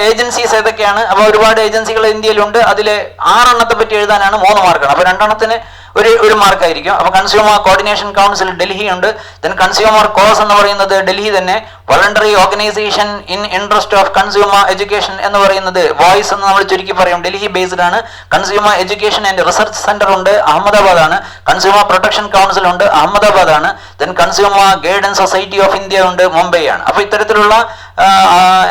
ഏജൻസീസ് ഏതൊക്കെയാണ്? അപ്പോൾ ഒരുപാട് ഏജൻസികൾ ഇന്ത്യയിലുണ്ട്. അതിൽ 6 പറ്റി എഴുതാനാണ് 3 മാർക്കാണ്. അപ്പോൾ 2 ഒരു മാർക്കായിരിക്കും. അപ്പോൾ കൺസ്യൂമർ കോർഡിനേഷൻ കൗൺസിൽ ഡൽഹി ഉണ്ട്. ദെൻ കൺസ്യൂമർ കോസ് എന്ന് പറയുന്നത് ഡൽഹി തന്നെ. Voluntary organisation in interest of consumer education എന്ന് പറയുന്നത് വോയിസ് എന്ന് നമ്മൾ ചുരുക്കി പറയും, ഡൽഹി ബേസ്ഡ് ആണ്. Consumer education and research centre ഉണ്ട്, അഹമ്മദാബാദ് ആണ്. കൺസ്യൂമർ പ്രൊട്ടക്ഷൻ കൗൺസിൽ ഉണ്ട്, അഹമ്മദാബാദ് ആണ്. Then consumer guidance society of India ഉണ്ട്, മുംബൈ ആണ്. അപ്പോൾ ഇത്തരത്തിലുള്ള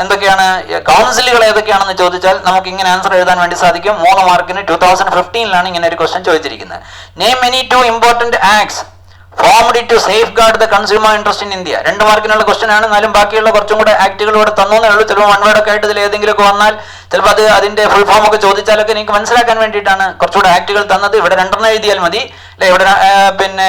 എന്തൊക്കെയാണ് കൗൺസിലുകൾ ഏതൊക്കെയാണെന്ന് ചോദിച്ചാൽ നമുക്ക് ഇങ്ങനെ ആൻസർ എഴുതാൻ വേണ്ടി സാധിക്കും. 3 മാർക്കിന് 2015 ഇങ്ങനെ ഒരു ക്വസ്റ്റ്യൻ ചോദിച്ചിരിക്കുന്നത്. Name any 2 important acts formed to safeguard the consumer interest in India. 2 മാർക്കിനുള്ള ക്വസ്റ്റ്യൻ ആണ്. എന്നാലും ബാക്കിയുള്ള കുറച്ചും കൂടെ ആക്ടുകൾ ഇവിടെ തന്നേ ഉള്ളൂ. ചിലപ്പോൾ 1 വേർഡ് ഒക്കെ ആയിട്ട് ഇതിൽ ഏതെങ്കിലുമൊക്കെ വന്നാൽ ചിലപ്പോൾ അത് അതിന്റെ ഫുൾ ഫോം ഒക്കെ ചോദിച്ചാലൊക്കെ നിങ്ങൾക്ക് മനസ്സിലാക്കാൻ വേണ്ടിയിട്ടാണ് കുറച്ചുകൂടെ ആക്ടുകൾ തന്നത്. ഇവിടെ 2 എഴുതിയാൽ മതി അല്ലെ. ഇവിടെ പിന്നെ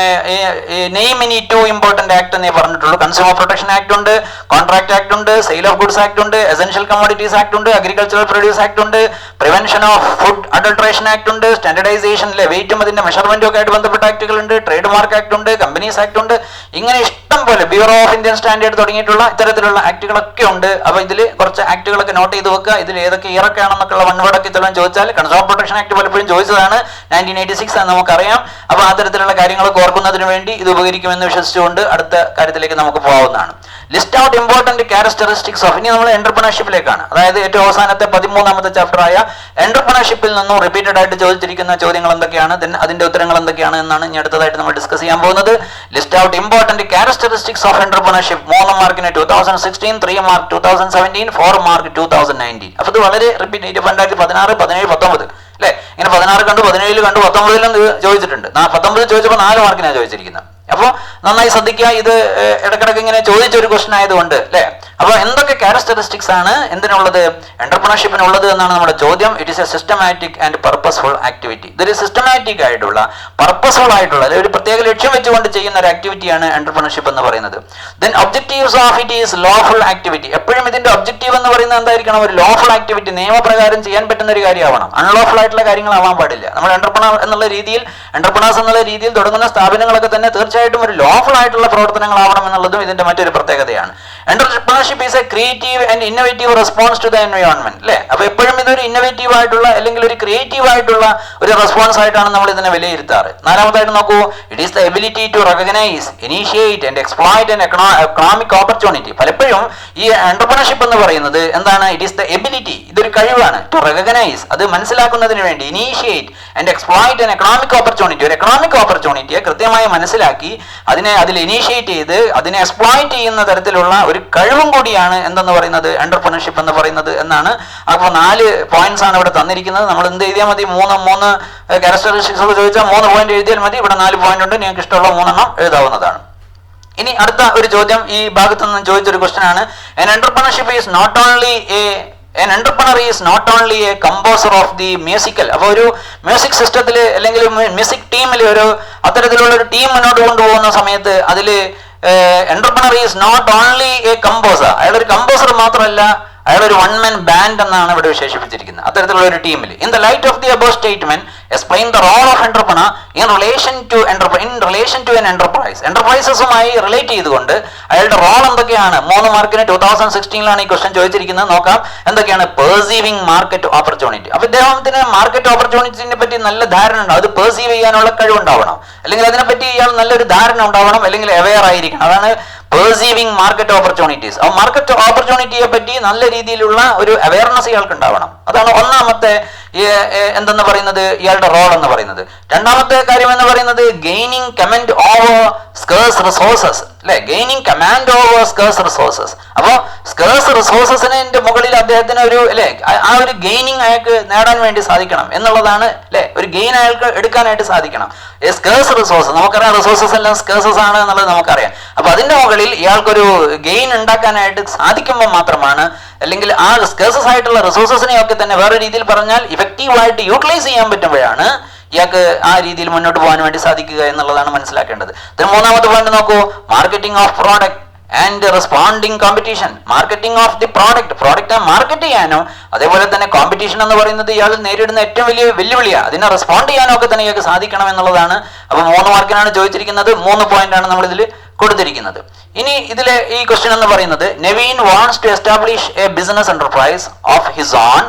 നെയിം എനി 2 ഇമ്പോർട്ടന്റ് ആക്ട് എന്നേ പറഞ്ഞിട്ടുള്ളൂ. കൺസ്യൂമർ പ്രൊട്ടക്ഷൻ ആക്ട് ഉണ്ട്, കോൺട്രാക്ട് ആക്ട് ഉണ്ട്, സെയിൽ ഓഫ് ഗുഡ്സ് ആക്ട് ഉണ്ട്, എസെൻഷ്യൽ കമ്മോഡിറ്റീസ് ആക്ട് ഉണ്ട്, അഗ്രികൾച്ചറൽ പ്രൊഡ്യൂസ് ആക്ട് ഉണ്ട്, prevention of food adulteration act ഉണ്ട്, സ്റ്റാൻഡർഡൈസേഷൻ അല്ലെ വെയിറ്റും അതിന്റെ മെഷർമെന്റും ഒക്കെ ആയിട്ട് ബന്ധപ്പെട്ട ആക്ടുകൾ ഉണ്ട്, ട്രേഡ് മാർക്ക് ആക്ട് ഉണ്ട്, കമ്പനീസ് ആക്ട് ഉണ്ട്. ഇങ്ങനെ ഇഷ്ടം പോലെ ബ്യൂറോ ഓഫ് ഇന്ത്യൻ സ്റ്റാൻഡേർഡ് തുടങ്ങിയിട്ടുള്ള ഇത്തരത്തിലുള്ള ആക്ടുകളൊക്കെ ഉണ്ട്. അപ്പോൾ ഇതിൽ കുറച്ച് ആക്ടുകളൊക്കെ നോട്ട് ചെയ്ത് വെക്കുക. ഇതിൽ ഏതൊക്കെ ഇയറൊക്കെ ആണെന്നൊക്കെയുള്ള 1 വേർഡൊക്കെ ചിലപ്പോൾ ചോദിച്ചാൽ കൺസ്യൂമർ പ്രൊട്ടക്ഷൻ ആക്ട് പലപ്പോഴും ചോദിച്ചതാണ്, 1986 എന്ന് നമുക്കറിയാം. അപ്പോൾ അത്തരത്തിലുള്ള കാര്യങ്ങളൊക്കെ ഓർക്കുന്നതിന് വേണ്ടി ഇത് ഉപകരിക്കുമെന്ന് വിശ്വസിച്ചുകൊണ്ട് അടുത്ത കാര്യത്തിലേക്ക് നമുക്ക് പോകാവുന്നതാണ്. List out important characteristics of, ഇനി നമ്മൾ എന്റർപ്രണർഷിപ്പിലേക്കാണ്. അതായത് ഏറ്റവും അവസാനത്തെ 13ാമത്തെ ചാപ്റ്റർ ആയ എന്റർപ്രണർഷിപ്പിൽ നിന്നും റിപ്പീറ്റഡ് ആയിട്ട് ചോദിച്ചിരിക്കുന്ന ചോദ്യങ്ങൾ എന്തൊക്കെയാണ്, അതിന്റെ ഉത്തരങ്ങൾ എന്തൊക്കെയാണ് എന്നാണ് ഇനി അടുത്തതായിട്ട് നമ്മൾ ഡിസ്കസ് ചെയ്യാൻ പോകുന്നത്. List out important characteristics of entrepreneurship. 3 മാർക്കിന് 2016, 3 മാർക്ക് 2017, 4 മാർക്ക് 2019. അപ്പൊ ഇത് വളരെ റിപ്പീറ്റ് 2016, 17, 19 അല്ലെ. ഇങ്ങനെ 16 കണ്ടു, 17 കണ്ടു, 19 ചോദിച്ചിട്ടുണ്ട്. 19 ചോദിച്ചപ്പോൾ 4 മാർക്കിനാണ് ചോദിച്ചിരിക്കുന്നത്. അപ്പോൾ നന്നായി ശ്രദ്ധിക്കുക. ഇത് ഇടക്കിടക്ക് ഇങ്ങനെ ചോദിച്ചൊരു ക്വസ്റ്റൻ ആയതുകൊണ്ട് അല്ലെ. അപ്പോൾ എന്തൊക്കെ ക്യാരക്ടറിസ്റ്റിക്സ് ആണ് എന്തിനുള്ളത്, എന്റർപ്രണർഷിപ്പിനുള്ളത് എന്നാണ് നമ്മുടെ ചോദ്യം. It is A systematic and purposeful activity. ഇതൊരു സിസ്റ്റമാറ്റിക് ആയിട്ടുള്ള പർപ്പസ്ഫുൾ ആയിട്ടുള്ള ഒരു പ്രത്യേക ലക്ഷ്യം വെച്ചുകൊണ്ട് ചെയ്യുന്ന ഒരു ആക്ടിവിറ്റിയാണ് എന്റർപ്രണർഷിപ്പ് എന്ന് പറയുന്നത്. Then objectives of it is lawful activity. എപ്പോഴും ഇതിന്റെ ഒബ്ജക്റ്റീവ് എന്ന് പറയുന്നത് എന്തായിരിക്കണം, ഒരു ലോഫുൾ ആക്ടിവിറ്റി, നിയമപ്രകാരം ചെയ്യാൻ പറ്റുന്ന ഒരു കാര്യമാവണം. അൺലോഫുൾ ആയിട്ടുള്ള കാര്യങ്ങളാവാൻ പാടില്ല. നമ്മൾ എന്റർപ്രണേഴ്സ് എന്നുള്ള രീതിയിൽ തുടങ്ങുന്ന സ്ഥാപനങ്ങളൊക്കെ തന്നെ തീർച്ചയായിട്ടും ഒരു ലോഫുൾ ആയിട്ടുള്ള പ്രവർത്തനങ്ങളാവണം എന്നുള്ളതും ഇതിന്റെ മറ്റൊരു പ്രത്യേകതയാണ്. Entrepreneurship is a creative and innovative response to the environment അല്ലെ. അപ്പൊ എപ്പോഴും ഇതൊരു ഇന്നോവേറ്റീവ് ആയിട്ടുള്ള അല്ലെങ്കിൽ ഒരു ക്രിയേറ്റീവ് ആയിട്ടുള്ള ഒരു റെസ്പോൺസ് ആയിട്ടാണ് നമ്മൾ ഇതിനെ വിലയിരുത്താറ്. 4മതായിട്ട് നോക്കൂ, it is the ability to recognise, initiate and exploit an economic opportunity. പലപ്പോഴും ഈ എന്റർപ്രണർഷിപ്പ് എന്ന് പറയുന്നത് എന്താണ്, ഇറ്റ് ഈസ് ദ എബിലിറ്റി, ഇതൊരു കഴിവാണ്, ടു റെക്കഗ്നൈസ്, അത് മനസ്സിലാക്കുന്നതിന് വേണ്ടി, initiate and exploit an economic opportunity, ഒരു എക്കണോമിക് ഓപ്പർച്യൂണിറ്റിയെ കൃത്യമായി മനസ്സിലാക്കി അതിൽ ഇനീഷ്യേറ്റ് ചെയ്ത് അതിനെ എക്സ്പ്ലോയിറ്റ് ചെയ്യുന്ന തരത്തിലുള്ള ഒരു കഴിവും കൂടിയാണ് എന്തെന്ന് പറയുന്നത് എന്റർപ്രണർഷിപ്പ് എന്ന് പറയുന്നത് എന്നാണ്. അപ്പോൾ 4 പോയിന്റ്സ് ആണ് ഇവിടെ തന്നിരിക്കുന്നത്. നമ്മൾ എന്ത് എഴുതിയാൽ മതി, 3 ക്യാരക്ടറിസ്റ്റിക്സ് ചോദിച്ചാൽ 3 പോയിന്റ് എഴുതിയാൽ മതി. ഇവിടെ 4 പോയിന്റ് ഉണ്ട്, നിങ്ങൾക്ക് ഇഷ്ടമുള്ള 3 എഴുതാവുന്നതാണ്. ഇനി അടുത്ത ഒരു ചോദ്യം ഈ ഭാഗത്ത് നിന്ന് ചോദിച്ചൊരു ക്വസ്റ്റൻ ആണ്. An entrepreneur is not only a composer of the musical. അപ്പോൾ ഒരു മ്യൂസിക് സിസ്റ്റത്തിൽ അല്ലെങ്കിൽ മ്യൂസിക് ടീമിൽ ഒരു അത്തരത്തിലുള്ള ഒരു ടീം മുന്നോട്ട് കൊണ്ടുപോകുന്ന സമയത്ത് അതിൽ entrepreneur is not only a composer, അയാളൊരു കമ്പോസർ മാത്രമല്ല, അയാളൊരു 1 man ബാൻഡ് എന്നാണ് ഇവിടെ വിശേഷിപ്പിച്ചിരിക്കുന്നത്. അത്തരത്തിലുള്ള ഒരു ടീമിൽ in the light of the above statement explain the role of entrepreneur in relation to an enterprise. എന്റർപ്രൈസസുമായി റിലേറ്റ് ചെയ്തുകൊണ്ട് അയാളുടെ റോൾ എന്തൊക്കെയാണ്. 3 മാർക്കിന് 2016 ഈ ക്വസ്റ്റൻ ചോദിച്ചിരിക്കുന്നത്. നോക്കാം എന്തൊക്കെയാണ്. പെർസീവിംഗ് മാർക്കറ്റ് ഓപ്പർച്യൂണിറ്റി. അപ്പൊ ഇദ്ദേഹത്തിന് മാർക്കറ്റ് ഓപ്പർച്യൂണിറ്റിനെ പറ്റി നല്ല ധാരണ ഉണ്ടാവും, അത് പെർസീവ് ചെയ്യാനുള്ള കഴിവുണ്ടാവണം, അല്ലെങ്കിൽ അതിനെപ്പറ്റി ഇയാൾ നല്ലൊരു ധാരണ ഉണ്ടാവണം, അല്ലെങ്കിൽ അവെയർ ആയിരിക്കണം. അതാണ് പെർസീവിംഗ് മാർക്കറ്റ് ഓപ്പർച്യൂണിറ്റീസ്. ആ മാർക്കറ്റ് ഓപ്പർച്യൂണിറ്റിയെ പറ്റി നല്ല രീതിയിലുള്ള ഒരു അവയർനെസ് ഇയാൾക്ക് ഉണ്ടാവണം. അതാണ് ഒന്നാമത്തെ എന്തെന്ന് പറയുന്നത് ഇയാളുടെ റോൾ എന്ന് പറയുന്നത്. രണ്ടാമത്തെ കാര്യം എന്ന് പറയുന്നത് gaining command over scarce resources, അല്ലെ, gaining command over scarce resources. അപ്പോൾ സ്കേഴ്സ് റിസോഴ്സസിന്റെ മുകളിൽ അദ്ദേഹത്തിന് ഒരു അല്ലെ ആ ഒരു ഗെയിനിങ് അയാൾക്ക് നേടാൻ വേണ്ടി സാധിക്കണം എന്നുള്ളതാണ്, അല്ലെ, ഒരു ഗെയിൻ അയാൾക്ക് എടുക്കാനായിട്ട് സാധിക്കണം. സ്കേഴ്സ് റിസോഴ്സസ് നമുക്കറിയാം, റിസോഴ്സസ് എല്ലാം സ്കേഴ്സസ് ആണ് എന്നുള്ളത് നമുക്കറിയാം. അപ്പൊ അതിന്റെ മുകളിൽ ഇയാൾക്കൊരു ഗെയിൻ ഉണ്ടാക്കാനായിട്ട് സാധിക്കുമ്പോൾ മാത്രമാണ്, അല്ലെങ്കിൽ ആ സ്കേഴ്സസ് ആയിട്ടുള്ള റിസോഴ്സസിനെയൊക്കെ തന്നെ വേറെ രീതിയിൽ പറഞ്ഞാൽ ഇഫക്റ്റീവായിട്ട് യൂട്ടിലൈസ് ചെയ്യാൻ പറ്റുമ്പോഴാണ് ഇയാൾക്ക് ആ രീതിയിൽ മുന്നോട്ട് പോകാൻ വേണ്ടി സാധിക്കുക എന്നുള്ളതാണ് മനസ്സിലാക്കേണ്ടത്. മൂന്നാമത്തെ പോയിന്റ് നോക്കൂ, marketing of product and responding competition. Marketing of the product market ചെയ്യാനും അതേപോലെ തന്നെ കോമ്പറ്റീഷൻ എന്ന് പറയുന്നത് ഇയാൾ നേരിടുന്ന ഏറ്റവും വലിയ വെല്ലുവിളിയാണ്. അതിനെ റെസ്പോണ്ട് ചെയ്യാനും ഒക്കെ തന്നെ ഇയാൾക്ക് സാധിക്കണം എന്നുള്ളതാണ്. അപ്പൊ 3 മാർക്കിനാണ് ചോദിച്ചിരിക്കുന്നത്, 3 പോയിന്റാണ് നമ്മൾ ഇതിൽ കൊടുത്തിരിക്കുന്നത്. ഇനി ഇതിലെ ഈ ക്വസ്റ്റ്യൻ എന്ന് പറയുന്നത് Naveen wants to establish a business enterprise of his own,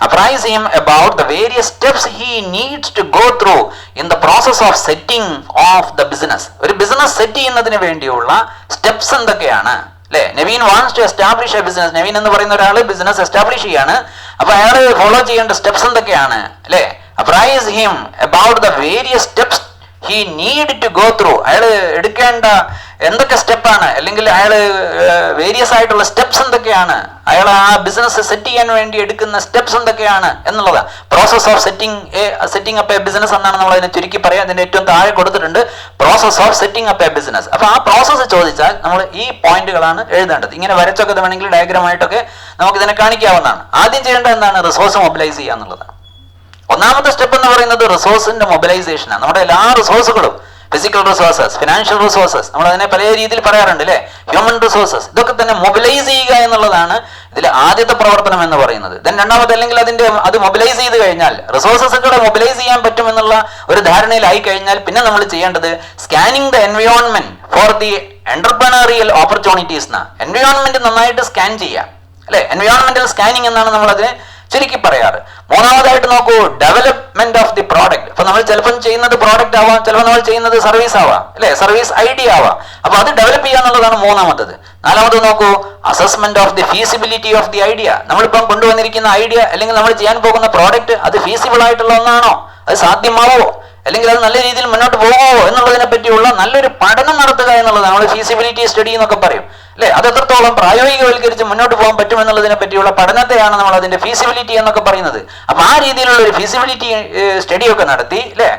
apprise him about the various steps he needs to go through in the process of setting off the business. ഒരു ബിസിനസ് സെറ്റ് ചെയ്യുന്നതിന് വേണ്ടിയുള്ള steps എന്തൊക്കെയാണ്, അല്ലെ? Naveen wants to establish a business. Naveen എന്ന് പറയുന്ന ഒരാൾ business establish ചെയ്യാണ്. അപ്പൊ അയാൾ ഫോളോ ചെയ്യേണ്ട സ്റ്റെപ്സ് എന്തൊക്കെയാണ്, അല്ലെ? apprise him about the various steps he need to go through. അയാൾ എടുക്കേണ്ട എന്തൊക്കെ സ്റ്റെപ്പാണ്, അല്ലെങ്കിൽ അയാൾ വേരിയസ് ആയിട്ടുള്ള സ്റ്റെപ്സ് എന്തൊക്കെയാണ്, അയാൾ ആ ബിസിനസ് സെറ്റ് ചെയ്യാൻ വേണ്ടി എടുക്കുന്ന സ്റ്റെപ്സ് എന്തൊക്കെയാണ് എന്നുള്ളതാണ്. Process of setting up A business എന്നാണ് നമ്മൾ അതിനെ ചുരുക്കി പറയാം. അതിന്റെ ഏറ്റവും താഴെ കൊടുത്തിട്ടുണ്ട് process of setting up A business. അപ്പൊ ആ പ്രോസസ്സ് ചോദിച്ചാൽ നമ്മൾ ഈ പോയിന്റുകളാണ് എഴുതേണ്ടത്. ഇങ്ങനെ വരച്ചൊക്കെ വേണമെങ്കിൽ ഡയഗ്രമായിട്ടൊക്കെ നമുക്ക് ഇതിനെ കാണിക്കാവുന്നതാണ്. ആദ്യം ചെയ്യേണ്ടത് എന്താണ്, റിസോഴ്സ് മൊബിലൈസ് ചെയ്യുക എന്നുള്ളതാണ്. ഒന്നാമത്തെ സ്റ്റെപ്പ് എന്ന് പറയുന്നത് റിസോഴ്സിന്റെ മൊബിലൈസേഷനാണ്. നമ്മുടെ എല്ലാ റിസോഴ്സുകളും, ഫിസിക്കൽ റിസോഴ്സസ്, ഫിനാൻഷ്യൽ റിസോഴ്സസ്, നമ്മൾ അതിനെ പല രീതിയിൽ പറയാറുണ്ട്, അല്ലെ, ഹ്യൂമൻ റിസോഴ്സസ്, ഇതൊക്കെ തന്നെ മൊബിലൈസ് ചെയ്യുക എന്നുള്ളതാണ് ഇതിൽ ആദ്യത്തെ പ്രവർത്തനം എന്ന് പറയുന്നത്. ദെൻ രണ്ടാമത്, അല്ലെങ്കിൽ അത് മൊബിലൈസ് ചെയ്ത് കഴിഞ്ഞാൽ, റിസോഴ്സസുകളെ മൊബിലൈസ് ചെയ്യാൻ പറ്റും എന്നുള്ള ഒരു ധാരണയിലായി കഴിഞ്ഞാൽ പിന്നെ നമ്മൾ ചെയ്യേണ്ടത് scanning the environment for the entrepreneurial opportunities. Environment നന്നായിട്ട് സ്കാൻ ചെയ്യാം, അല്ലെ, എൻവയോൺമെന്റൽ സ്കാനിങ് എന്നാണ് നമ്മളത് ചുരുക്കി പറയാറ്. മൂന്നാമതായിട്ട് നോക്കൂ, ഡെവലപ്മെന്റ് ഓഫ് ദി പ്രോഡക്റ്റ്. അപ്പൊ നമ്മൾ ചിലപ്പോൾ ചെയ്യുന്നത് പ്രോഡക്റ്റ് ആവാം, ചിലപ്പോൾ നമ്മൾ ചെയ്യുന്നത് സർവീസ് ആവാം, അല്ലെ, സർവീസ് ഐഡിയ ആവാം. അപ്പൊ അത് ഡെവലപ്പ് ചെയ്യുക എന്നുള്ളതാണ് മൂന്നാമത്തത്. നാലാമത് നോക്കൂ, assessment of the feasibility of the idea. നമ്മളിപ്പം കൊണ്ടുവന്നിരിക്കുന്ന ഐഡിയ അല്ലെങ്കിൽ നമ്മൾ ചെയ്യാൻ പോകുന്ന പ്രോഡക്റ്റ് അത് ഫീസിബിൾ ആയിട്ടുള്ള ഒന്നാണോ, അത് സാധ്യമാവോ, അല്ലെങ്കിൽ അത് നല്ല രീതിയിൽ മുന്നോട്ട് പോകുമോ എന്നുള്ളതിനെ പറ്റിയുള്ള നല്ലൊരു പഠനം നടത്തുക എന്നുള്ളതാണ് നമ്മൾ ഫീസിബിലിറ്റി സ്റ്റഡി എന്നൊക്കെ പറയും, അല്ലെ. അത് എത്രത്തോളം പ്രായോഗികവൽക്കരിച്ച് മുന്നോട്ട് പോകാൻ പറ്റും എന്നുള്ളതിനെ പറ്റിയുള്ള പഠനത്തെയാണ് നമ്മൾ അതിന്റെ ഫീസിബിലിറ്റി എന്നൊക്കെ പറയുന്നത്. അപ്പൊ ആ രീതിയിലുള്ള ഒരു ഫീസിബിലിറ്റി സ്റ്റഡിയൊക്കെ നടത്തി, അല്ലെ,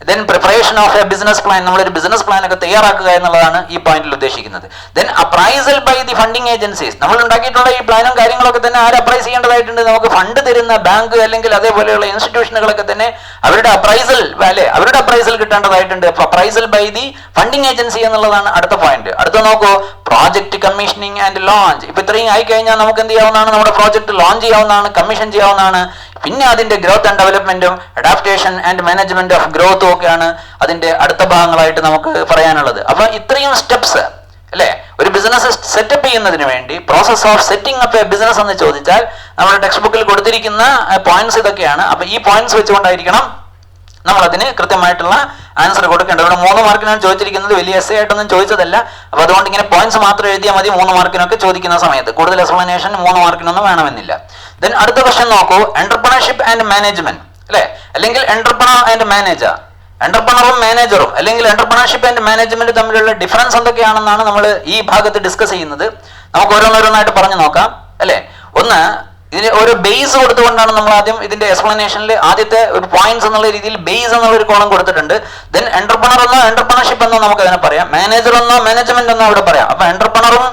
then preparation of a business plan, നമ്മളൊരു ബിസിനസ് പ്ലാൻ ഒക്കെ തയ്യാറാക്കുക എന്നുള്ളതാണ് ഈ പോയിന്റിൽ ഉദ്ദേശിക്കുന്നത്. Then appraisal by the funding agencies. നമ്മൾ ഉണ്ടാക്കിയിട്ടുള്ള ഈ പ്ലാനും കാര്യങ്ങളൊക്കെ തന്നെ ആര് അപ്രൈസ് ചെയ്യേണ്ടതായിട്ടുണ്ട്, നമുക്ക് ഫണ്ട് തരുന്ന ബാങ്ക് അല്ലെങ്കിൽ അതേപോലെയുള്ള ഇൻസ്റ്റിറ്റ്യൂഷനുകളൊക്കെ തന്നെ അവരുടെ അപ്രൈസൽ, അല്ലെ, അവരുടെ അപ്രൈസൽ കിട്ടേണ്ടതായിട്ടുണ്ട്. Appraisal by the funding agency എന്നുള്ളതാണ് അടുത്ത പോയിന്റ്. അടുത്ത നോക്കൂ, പ്രോജക്ട് കമ്മീഷനിങ് ആൻഡ് ലോഞ്ച്. ഇപ്പൊ ഇത്രയും ആയി കഴിഞ്ഞാൽ നമുക്ക് എന്ത് ചെയ്യാവുന്നതാണ്, നമ്മുടെ പ്രോജക്ട് ലോഞ്ച് ചെയ്യാവുന്നതാണ്, കമ്മീഷൻ ചെയ്യാവുന്നതാണ്. പിന്നെ അതിന്റെ ഗ്രോത്ത് ആൻഡ് ഡെവലപ്മെന്റും അഡാപ്റ്റേഷൻ ആൻഡ് മാനേജ്മെന്റ് ഓഫ് ഗ്രോത്തും ഒക്കെയാണ് അതിന്റെ അടുത്ത ഭാഗങ്ങളായിട്ട് നമുക്ക് പറയാനുള്ളത്. അപ്പൊ ഇത്രയും സ്റ്റെപ്സ്, അല്ലെ, ഒരു ബിസിനസ് സെറ്റപ്പ് ചെയ്യുന്നതിന് വേണ്ടി process of setting up A business എന്ന് ചോദിച്ചാൽ നമ്മുടെ ടെക്സ്റ്റ് ബുക്കിൽ കൊടുത്തിരിക്കുന്ന പോയിന്റ്സ് ഇതൊക്കെയാണ്. അപ്പൊ ഈ പോയിന്റ്സ് വെച്ചുകൊണ്ടായിരിക്കണം നമ്മൾ അതിന് കൃത്യമായിട്ടുള്ള ആൻസർ കൊടുക്കേണ്ടത്. ഇവിടെ 3 മാർക്കിനാണ് ചോദിച്ചിരിക്കുന്നത്, വലിയ എസ് ആയിട്ടൊന്നും ചോദിച്ചതല്ല. അപ്പൊ അതുകൊണ്ട് ഇങ്ങനെ പോയിന്റ്സ് മാത്രം എഴുതിയാൽ മതി 3 മാർക്കിനൊക്കെ ചോദിക്കുന്ന സമയത്ത്. കൂടുതൽ എക്സ്പ്ലനേഷൻ 3 മാർക്കിനൊന്നും വേണമെന്നില്ല. ദെൻ അടുത്ത ക്വസ്റ്റ്യൻ നോക്കൂ, എന്റർപ്രണർഷിപ്പ് ആൻഡ് മാനേജ്മെന്റ്, അല്ലെ, അല്ലെങ്കിൽ എന്റർപ്രണർ ആൻഡ് മാനേജർ. എന്റർപ്രണറും മാനേജറും അല്ലെങ്കിൽ എന്റർപ്രണർഷിപ്പ് ആൻഡ് മാനേജ്മെന്റ് തമ്മിലുള്ള ഡിഫറൻസ് എന്തൊക്കെയാണെന്നാണ് നമ്മൾ ഈ ഭാഗത്ത് ഡിസ്കസ് ചെയ്യുന്നത്. നമുക്ക് ഓരോന്നോരോന്നായിട്ട് പറഞ്ഞു നോക്കാം, അല്ലെ. ഒന്ന്, ഇതിന് ഒരു ബേസ് കൊടുത്തുകൊണ്ടാണ് നമ്മൾ ആദ്യം ഇതിന്റെ എക്സ്പ്ലനേഷനിൽ ആദ്യത്തെ ഒരു പോയിന്റ്സ് എന്നുള്ള രീതിയിൽ ബേസ് എന്നുള്ള ഒരു കോളം കൊടുത്തിട്ടുണ്ട്. ദെൻ എന്റർപ്രണർ എന്നോ എന്റർപ്രണർഷിപ്പ് എന്നോ നമുക്ക് അതിനെ പറയാം, മാനേജർ എന്നോ മാനേജ്മെന്റ് എന്നോ അവിടെ പറയാം. അപ്പൊ എന്റർപ്രണറും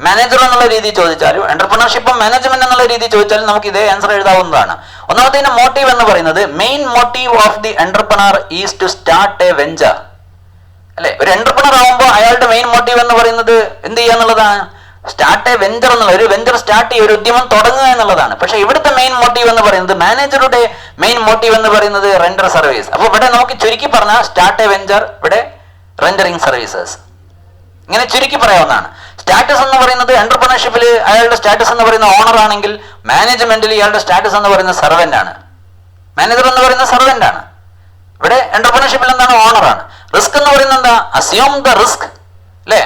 മാനേജറും എന്നുള്ള രീതി ചോദിച്ചാലും എന്റർപ്രണർഷിപ്പും മാനേജ്മെന്റ് എന്നുള്ള രീതി ചോദിച്ചാലും നമുക്ക് ഇതേ ആൻസർ എഴുതാവുന്നതാണ്. ഒന്നാമത്തെ മോട്ടീവ് എന്ന് പറയുന്നത്, main motive of the entrepreneur is to start a venture, അല്ലെ. ഒരു എന്റർപ്രണർ ആവുമ്പോൾ അയാളുടെ മെയിൻ മോട്ടീവ് എന്ന് പറയുന്നത് എന്ത് ചെയ്യുക എന്നുള്ളതാണ്, സ്റ്റാർട്ട് എ വെഞ്ചർ എന്നുള്ള ഒരു വെഞ്ചർ സ്റ്റാർട്ട് ചെയ്യുക, ഒരു ഉദ്യമം തുടങ്ങുക എന്നുള്ളതാണ്. പക്ഷെ ഇവിടുത്തെ മെയിൻ മോട്ടീവ് എന്ന് പറയുന്നത്, മാനേജറുടെ മെയിൻ മോട്ടീവ് എന്ന് പറയുന്നത് റെൻഡർ സർവീസ്. അപ്പൊ ഇവിടെ നമുക്ക് ചുരുക്കി പറഞ്ഞാൽ സ്റ്റാർട്ട് എ വെഞ്ചർ, ഇവിടെ റെൻഡറിങ് സർവീസസ്, ഇങ്ങനെ ചുരുക്കി പറയാവുന്നതാണ്. സ്റ്റാറ്റസ് എന്ന് പറയുന്നത് എന്റർപ്രണർഷിപ്പിൽ അയാളുടെ സ്റ്റാറ്റസ് എന്ന് പറയുന്ന ഓണർ ആണെങ്കിൽ മാനേജ്മെന്റിൽ ഇയാളുടെ സ്റ്റാറ്റസ് എന്ന് പറയുന്ന സർവന്റ് ആണ്. മാനേജർ എന്ന് പറയുന്ന സർവന്റ് ആണ്. ഇവിടെ എന്റർപ്രണർഷിപ്പിൽ എന്താണ്, ഓണറാണ്. റിസ്ക് എന്ന് പറയുന്നത് എന്താ, അസ്യൂം ദ റിസ്ക്, അല്ലെ,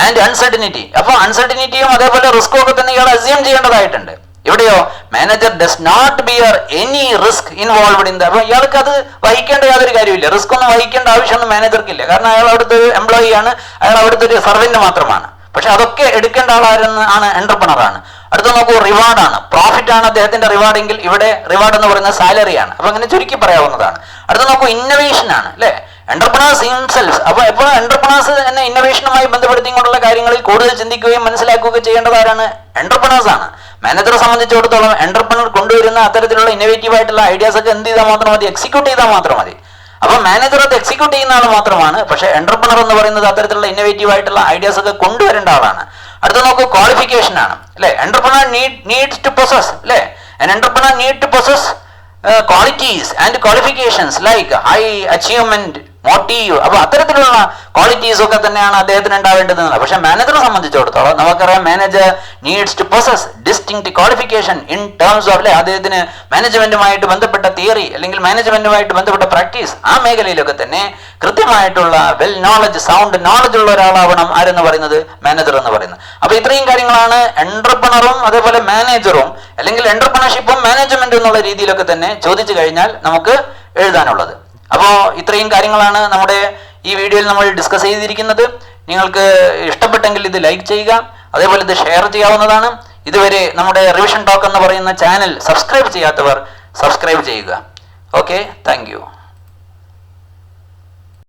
ആൻഡ് അൺസർട്ടനിറ്റി. അപ്പൊ അൺസർട്ടനിറ്റിയും അതേപോലെ റിസ്കും ഒക്കെ തന്നെ ഇയാൾ അസ്യൂം ചെയ്യേണ്ടതായിട്ടുണ്ട്. ഇവിടെയോ manager does not bear any risk involved in the. അപ്പൊ ഇയാൾക്ക് അത് വഹിക്കേണ്ട യാതൊരു കാര്യമില്ല, റിസ്ക് ഒന്നും വഹിക്കേണ്ട ആവശ്യമൊന്നും മാനേജർക്കില്ല. കാരണം അയാൾ അവിടുത്തെ ഒരു എംപ്ലോയി ആണ്, അയാൾ അവിടുത്തെ ഒരു സർവന്റ് മാത്രമാണ്. പക്ഷെ അതൊക്കെ എടുക്കേണ്ട ആളാരെന്ന് ആണ് എന്റർപ്രണർ ആണ്. അടുത്ത നോക്കൂ, റിവാർഡാണ്, പ്രോഫിറ്റ് ആണ് അദ്ദേഹത്തിന്റെ റിവാർഡ് എങ്കിൽ ഇവിടെ റിവാർഡ് എന്ന് പറയുന്നത് സാലറിയാണ്. അപ്പൊ അങ്ങനെ ചുരുക്കി പറയാവുന്നതാണ്. അടുത്ത നോക്കൂ, ഇന്നോവേഷൻ ആണ് അല്ലെ, എന്റർപ്രണേഴ്സ് ഹിംസെൽഫ്. അപ്പൊ എപ്പോഴും എന്റർപ്രണേഴ്സ് എന്നെ ഇന്നോവേഷനുമായി ബന്ധപ്പെടുത്തിക്കൊണ്ടുള്ള കാര്യങ്ങളിൽ കൂടുതൽ ചിന്തിക്കുകയും മനസ്സിലാക്കുകയും ചെയ്യേണ്ടത് ആരാണ്? എന്റർപ്രണേഴ്സ് ആണ്. മാനേജറെ സംബന്ധിച്ചിടത്തോളം എന്റർപ്രണർ കൊണ്ടുവരുന്ന അത്തരത്തിലുള്ള ഇന്നോവേറ്റീവ് ആയിട്ടുള്ള ഐഡിയാസ് ഒക്കെ എന്ത് ചെയ്താൽ മാത്രം മതി? എക്സിക്യൂട്ട് ചെയ്താൽ മാത്രം മതി. അപ്പൊ മാനേജർ അത് എക്സിക്യൂട്ട് ചെയ്യുന്ന ആൾ മാത്രമാണ്. പക്ഷെ എന്റർപ്രണർ എന്ന് പറയുന്നത് അത്തരത്തിലുള്ള ഇന്നോവേറ്റീവ് ആയിട്ടുള്ള ഐഡിയാസ് ഒക്കെ കൊണ്ടുവരേണ്ട ആളാണ്. അടുത്ത നോക്കൂ, ക്വാളിഫിക്കേഷൻ ആണ് അല്ലെ. എന്റർപ്രണർ നീഡ്സ് ടു പൊസസ് അല്ലെ, entrepreneur need to possess qualities and qualifications like high achievement, motive. അപ്പൊ അത്തരത്തിലുള്ള ക്വാളിറ്റീസ് ഒക്കെ തന്നെയാണ് അദ്ദേഹത്തിന് ഉണ്ടാവേണ്ടത്. പക്ഷെ മാനേജറെ സംബന്ധിച്ചിടത്തോളം നമുക്കറിയാം, manager needs to possess distinct qualification in terms of അല്ലെ, അദ്ദേഹത്തിന് മാനേജ്മെന്റുമായിട്ട് ബന്ധപ്പെട്ട തിയറി അല്ലെങ്കിൽ മാനേജ്മെന്റുമായിട്ട് ബന്ധപ്പെട്ട പ്രാക്ടീസ്, ആ മേഖലയിലൊക്കെ തന്നെ കൃത്യമായിട്ടുള്ള വെൽ നോളജ്, സൗണ്ട് നോളജ് ഉള്ള ഒരാളാവണം ആരെന്ന് പറയുന്നത്? മാനേജർ എന്ന് പറയുന്നത്. അപ്പൊ ഇത്രയും കാര്യങ്ങളാണ് എന്റർപ്രണറും അതേപോലെ മാനേജറും അല്ലെങ്കിൽ എന്റർപ്രണർഷിപ്പും മാനേജ്മെന്റ് എന്നുള്ള രീതിയിലൊക്കെ തന്നെ ചോദിച്ചു കഴിഞ്ഞാൽ നമുക്ക് എഴുതാനുള്ളത്. അപ്പോൾ ഇത്രയും കാര്യങ്ങളാണ് നമ്മുടെ ഈ വീഡിയോയിൽ നമ്മൾ ഡിസ്കസ് ചെയ്തിരിക്കുന്നത്. നിങ്ങൾക്ക് ഇഷ്ടപ്പെട്ടെങ്കിൽ ഇത് ലൈക്ക് ചെയ്യുക, അതേപോലെ ഇത് ഷെയർ ചെയ്യാവുന്നതാണ്. ഇതുവരെ നമ്മുടെ റിവിഷൻ ടോക്ക് എന്ന് പറയുന്ന ചാനൽ സബ്സ്ക്രൈബ് ചെയ്യാത്തവർ സബ്സ്ക്രൈബ് ചെയ്യുക. Okay, thank you.